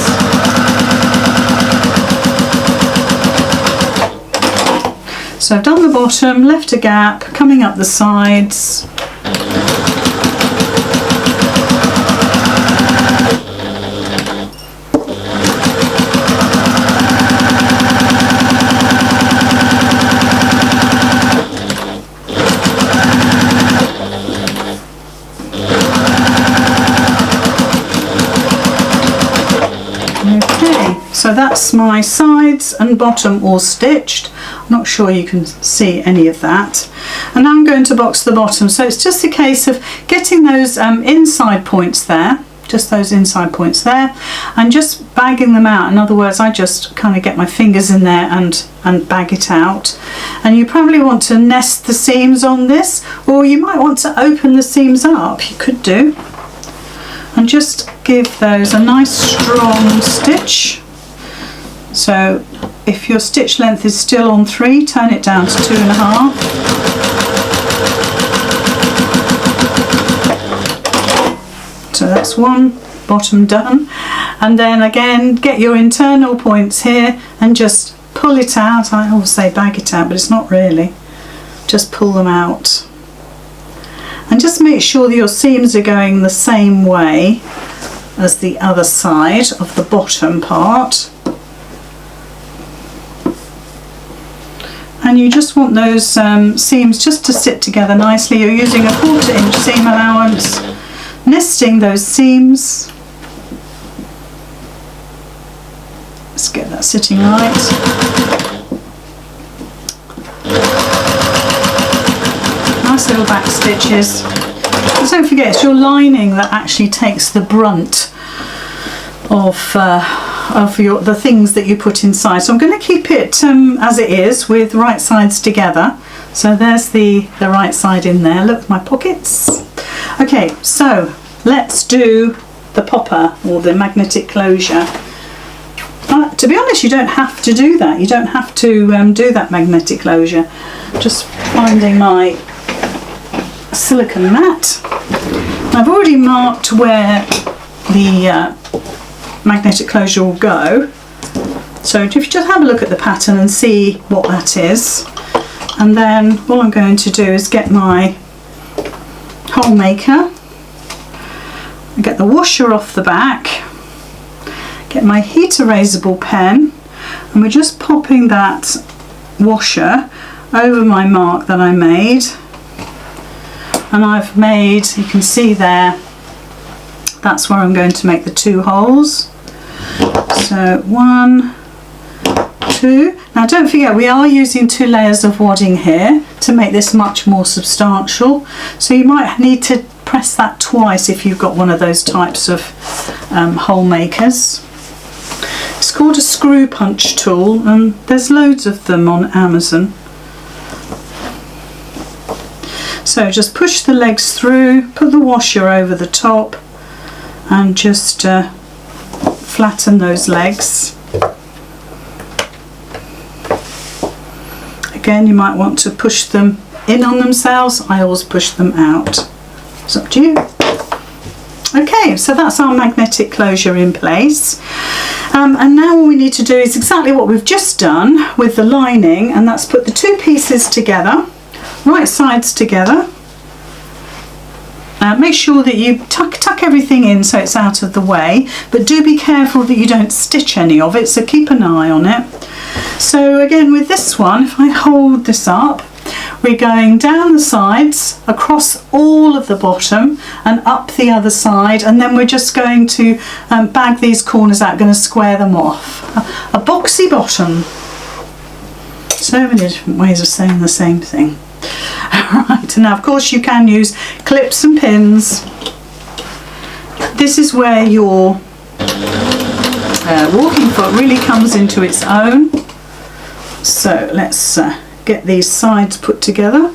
So I've done the bottom, left a gap, coming up the sides. So that's my sides and bottom all stitched. I'm not sure you can see any of that. And now I'm going to box the bottom. So it's just a case of getting those inside points there, just those inside points there, and just bagging them out. In other words, I just kind of get my fingers in there and bag it out. And you probably want to nest the seams on this, or you might want to open the seams up. You could do. And just give those a nice strong stitch. So if your stitch length is still on 3, turn it down to 2.5. So that's one bottom done. And then again, get your internal points here and just pull it out. I always say bag it out, but it's not really. Just pull them out. And just make sure that your seams are going the same way as the other side of the bottom part. And you just want those seams just to sit together nicely. You're using a 1/4 inch seam allowance, nesting those seams. Let's get that sitting right. Nice little back stitches. But don't forget, it's your lining that actually takes the brunt of the things that you put inside. So I'm going to keep it as it is, with right sides together. So there's the right side in there. Look, my pockets. Okay, so let's do the popper, or the magnetic closure. To be honest, you don't have to do that. You don't have to do that magnetic closure. Just finding my silicone mat. I've already marked where the magnetic closure will go. So if you just have a look at the pattern and see what that is, and then all I'm going to do is get my hole maker, get the washer off the back, get my heat erasable pen, and we're just popping that washer over my mark that I made. And I've made, you can see there, that's where I'm going to make the 2 holes. So 1, 2. Now don't forget, we are using 2 layers of wadding here to make this much more substantial. So you might need to press that twice if you've got one of those types of hole makers. It's called a screw punch tool, and there's loads of them on Amazon. So just push the legs through, put the washer over the top, and just flatten those legs. Again, you might want to push them in on themselves. I always push them out. It's up to you. Okay, so that's our magnetic closure in place. And now all we need to do is exactly what we've just done with the lining, and that's put the 2 pieces together, right sides together. Make sure that you tuck everything in so it's out of the way, but do be careful that you don't stitch any of it, so keep an eye on it. So again, with this one, if I hold this up, We're going down the sides, across all of the bottom and up the other side, and then we're just going to bag these corners out, going to square them off. A boxy bottom. So many different ways of saying the same thing. Right, and now of course you can use clips and pins. This is where your walking foot really comes into its own. So let's get these sides put together.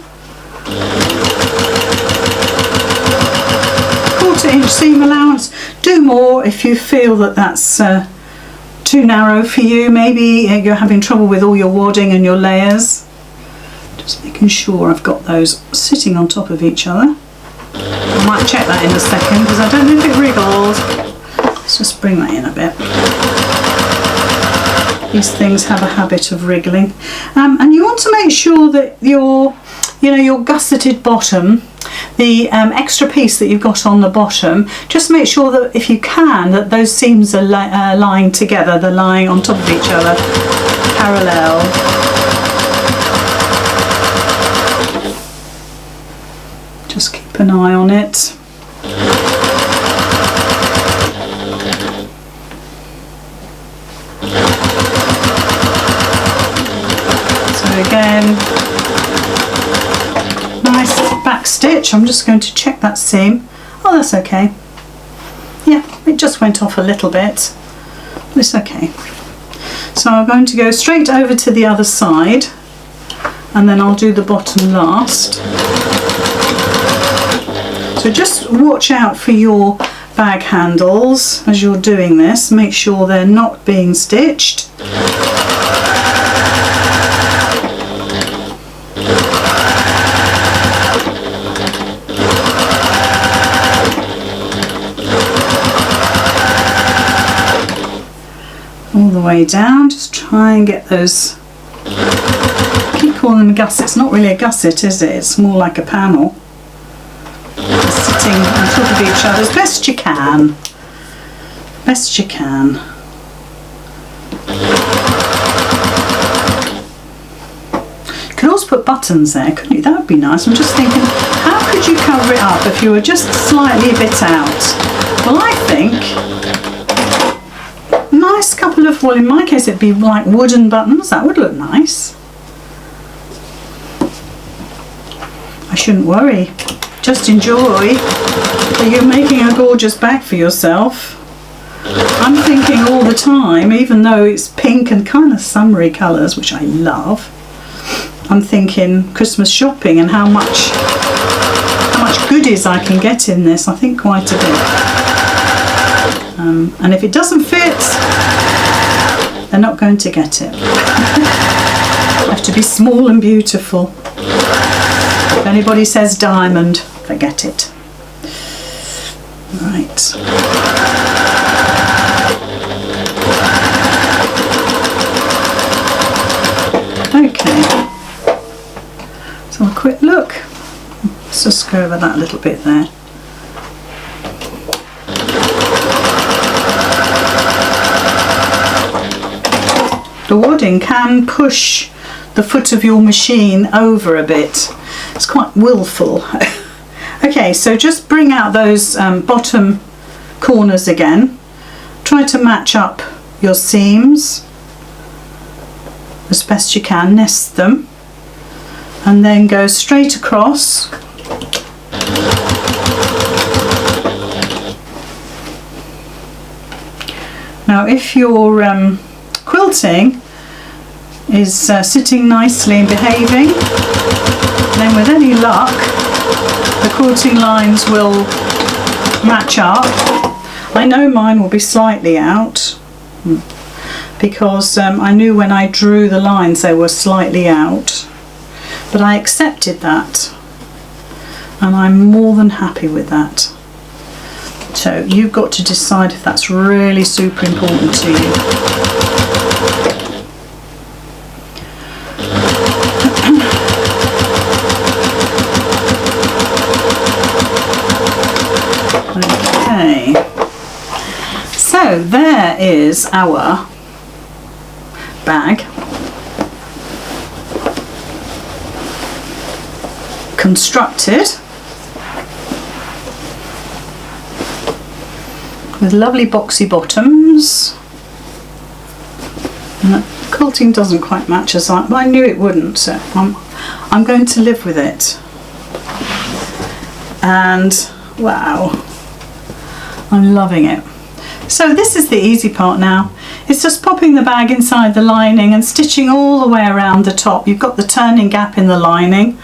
1/4 inch seam allowance. Do more if you feel that that's too narrow for you. Maybe you're having trouble with all your wadding and your layers. Just making sure I've got those sitting on top of each other. I might check that in a second because I don't know if it wriggles. Let's just bring that in a bit. These things have a habit of wriggling, and you want to make sure that your gusseted bottom, the extra piece that you've got on the bottom, just make sure that if you can, that those seams are lying together, they're lying on top of each other, parallel. Just keep an eye on it. So again, nice back stitch. I'm just going to check that seam. Oh, that's okay. Yeah, it just went off a little bit. It's okay. So I'm going to go straight over to the other side, and then I'll do the bottom last. So just watch out for your bag handles as you're doing this. Make sure they're not being stitched. All the way down, just try and get those, I keep calling them a gusset. It's not really a gusset, is it? It's more like a panel. Sitting on top of each other as best you can. Best you can. You could also put buttons there, couldn't you? That would be nice. I'm just thinking, how could you cover it up if you were just slightly a bit out? Well, I think nice couple of, well in my case it'd be like wooden buttons. That would look nice. I shouldn't worry. Just enjoy that you're making a gorgeous bag for yourself. I'm thinking all the time, even though it's pink and kind of summery colours, which I love, I'm thinking Christmas shopping and how much goodies I can get in this. I think quite a bit. And if it doesn't fit, they're not going to get it. Have to be small and beautiful. If anybody says diamond, forget it. Right. Okay. So a quick look. Let's just go over that a little bit there. The wadding can push the foot of your machine over a bit. It's quite willful. Okay, so just bring out those bottom corners again. Try to match up your seams as best you can, nest them, and then go straight across. Now if your quilting is sitting nicely and behaving, then with any luck the quilting lines will match up. I know mine will be slightly out because I knew when I drew the lines they were slightly out, but I accepted that and I'm more than happy with that. So you've got to decide if that's really super important to you. Okay, so there is our bag. constructed with lovely boxy bottoms. And the quilting doesn't quite match as I knew it wouldn't, so I'm going to live with it. And wow, I'm loving it. So this is the easy part now. It's just popping the bag inside the lining and stitching all the way around the top. You've got the turning gap in the lining,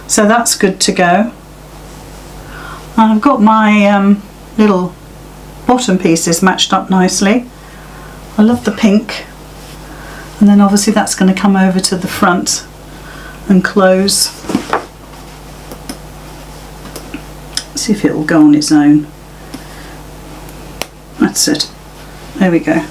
so that's good to go. I've got my little bottom pieces matched up nicely. I love the pink, and then obviously that's going to come over to the front and close. See if it will go on its own. That's it. There we go.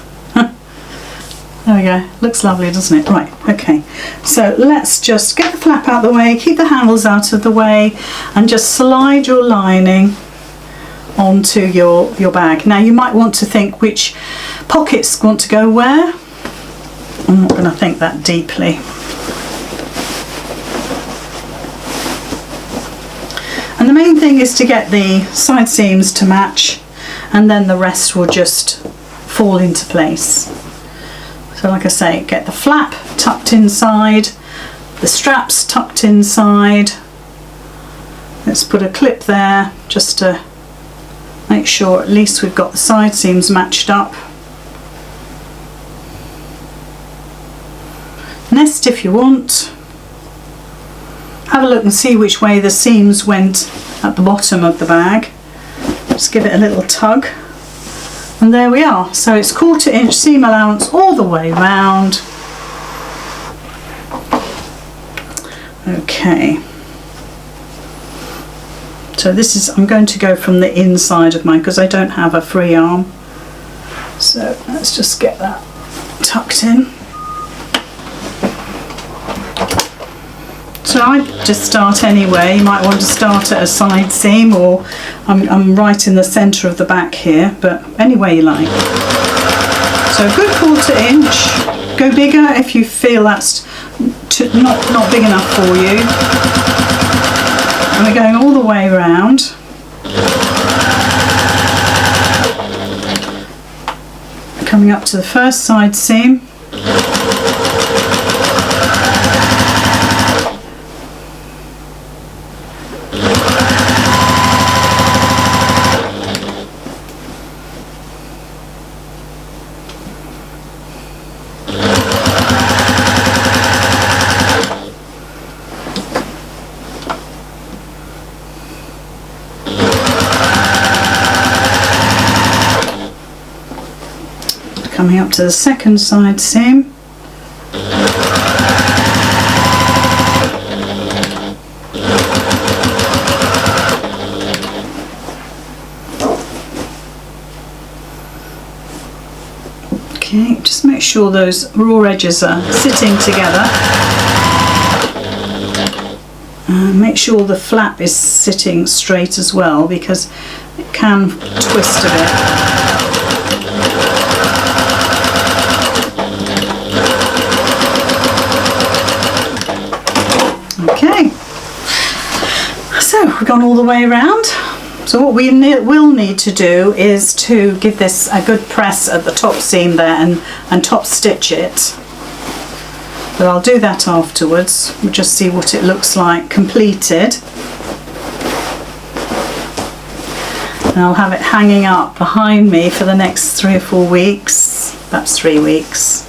There we go. Looks lovely, doesn't it? Right, okay. So let's just get the flap out of the way, keep the handles out of the way, and just slide your lining onto your bag. Now you might want to think which pockets want to go where. I'm not going to think that deeply. And the main thing is to get the side seams to match, and then the rest will just fall into place. So like I say, get the flap tucked inside, the straps tucked inside. Let's put a clip there just to make sure at least we've got the side seams matched up. Nest if you want. Have a look and see which way the seams went at the bottom of the bag. Just give it a little tug. And there we are. So it's 1/4 inch seam allowance all the way round. Okay. So this is, I'm going to go from the inside of mine because I don't have a free arm. So let's just get that tucked in. So I just start anywhere. You might want to start at a side seam, or I'm right in the centre of the back here, but any way you like. So a good 1/4 inch. Go bigger if you feel that's not big enough for you. And we're going all the way around. Coming up to the first side seam. Coming up to the second side seam. Okay, just make sure those raw edges are sitting together. Make sure the flap is sitting straight as well, because it can twist a bit. Okay, so we've gone all the way around. So what we will need to do is to give this a good press at the top seam there and top stitch it. But I'll do that afterwards. We'll just see what it looks like completed. And I'll have it hanging up behind me for the next 3 or 4 weeks. That's 3 weeks.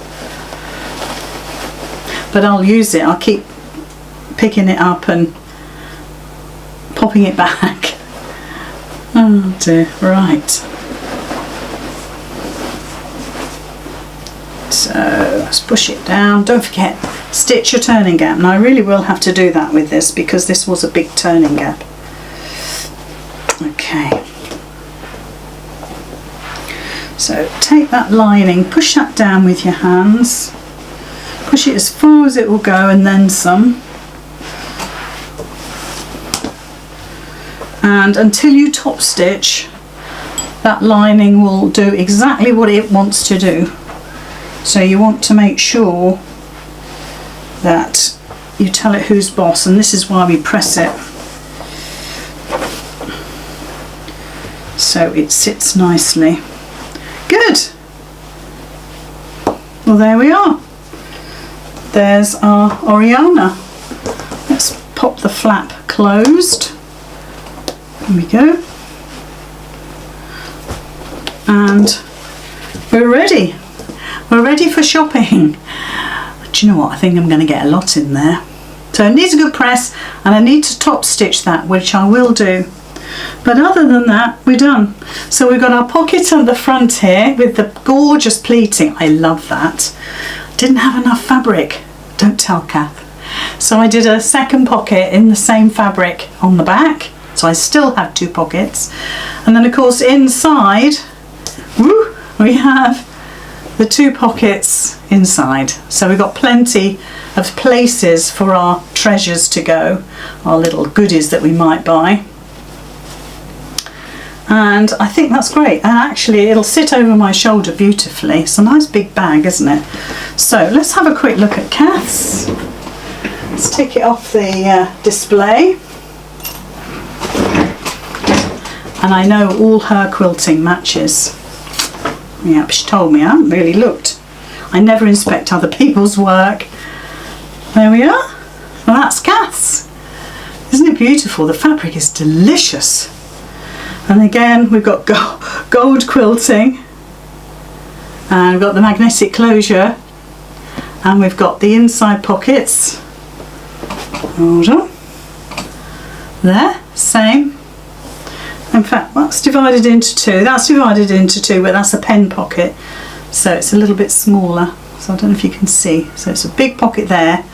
But I'll use it. I'll keep picking it up and popping it back. Oh dear, right. So let's push it down. Don't forget, stitch your turning gap. Now I really will have to do that with this because this was a big turning gap. Okay. So take that lining, push that down with your hands. Push it as far as it will go and then some. And until you top stitch, that lining will do exactly what it wants to do. So you want to make sure that you tell it who's boss, and this is why we press it so it sits nicely. Good. Well, there we are. There's our Oriana. Let's pop the flap closed. There we go. And we're ready. We're ready for shopping. Do you know what? I think I'm going to get a lot in there. So it needs a good press, and I need to top stitch that, which I will do. But other than that, we're done. So we've got our pocket at the front here with the gorgeous pleating. I love that. Didn't have enough fabric. Don't tell Kath. So I did a second pocket in the same fabric on the back. So I still have 2 pockets. And then of course inside, woo, we have the 2 pockets inside. So we've got plenty of places for our treasures to go, our little goodies that we might buy. And I think that's great, and actually it'll sit over my shoulder beautifully. It's a nice big bag, isn't it? So let's have a quick look at Kath's. Let's take it off the display. And I know all her quilting matches. Yep, she told me. I haven't really looked. I never inspect other people's work. There we are. Well, that's Kath's. Isn't it beautiful? The fabric is delicious. And again, we've got gold quilting, and we've got the magnetic closure, and we've got the inside pockets. Hold on. There, same. In fact, that's divided into 2. That's divided into 2, but that's a pen pocket, so it's a little bit smaller. So I don't know if you can see. So it's a big pocket there,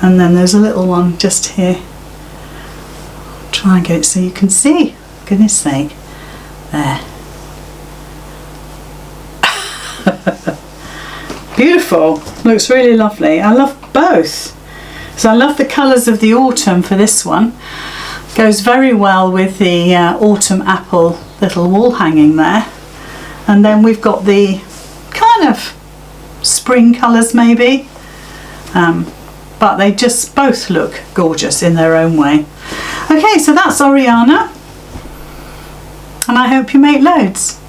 and then there's a little one just here. Try and get it so you can see. Goodness sake. There. Beautiful. Looks really lovely. I love both. So I love the colours of the autumn for this one. Goes very well with the autumn apple little wall hanging there. And then we've got the kind of spring colours maybe. But they just both look gorgeous in their own way. Okay, so that's Oriana, and I hope you make loads.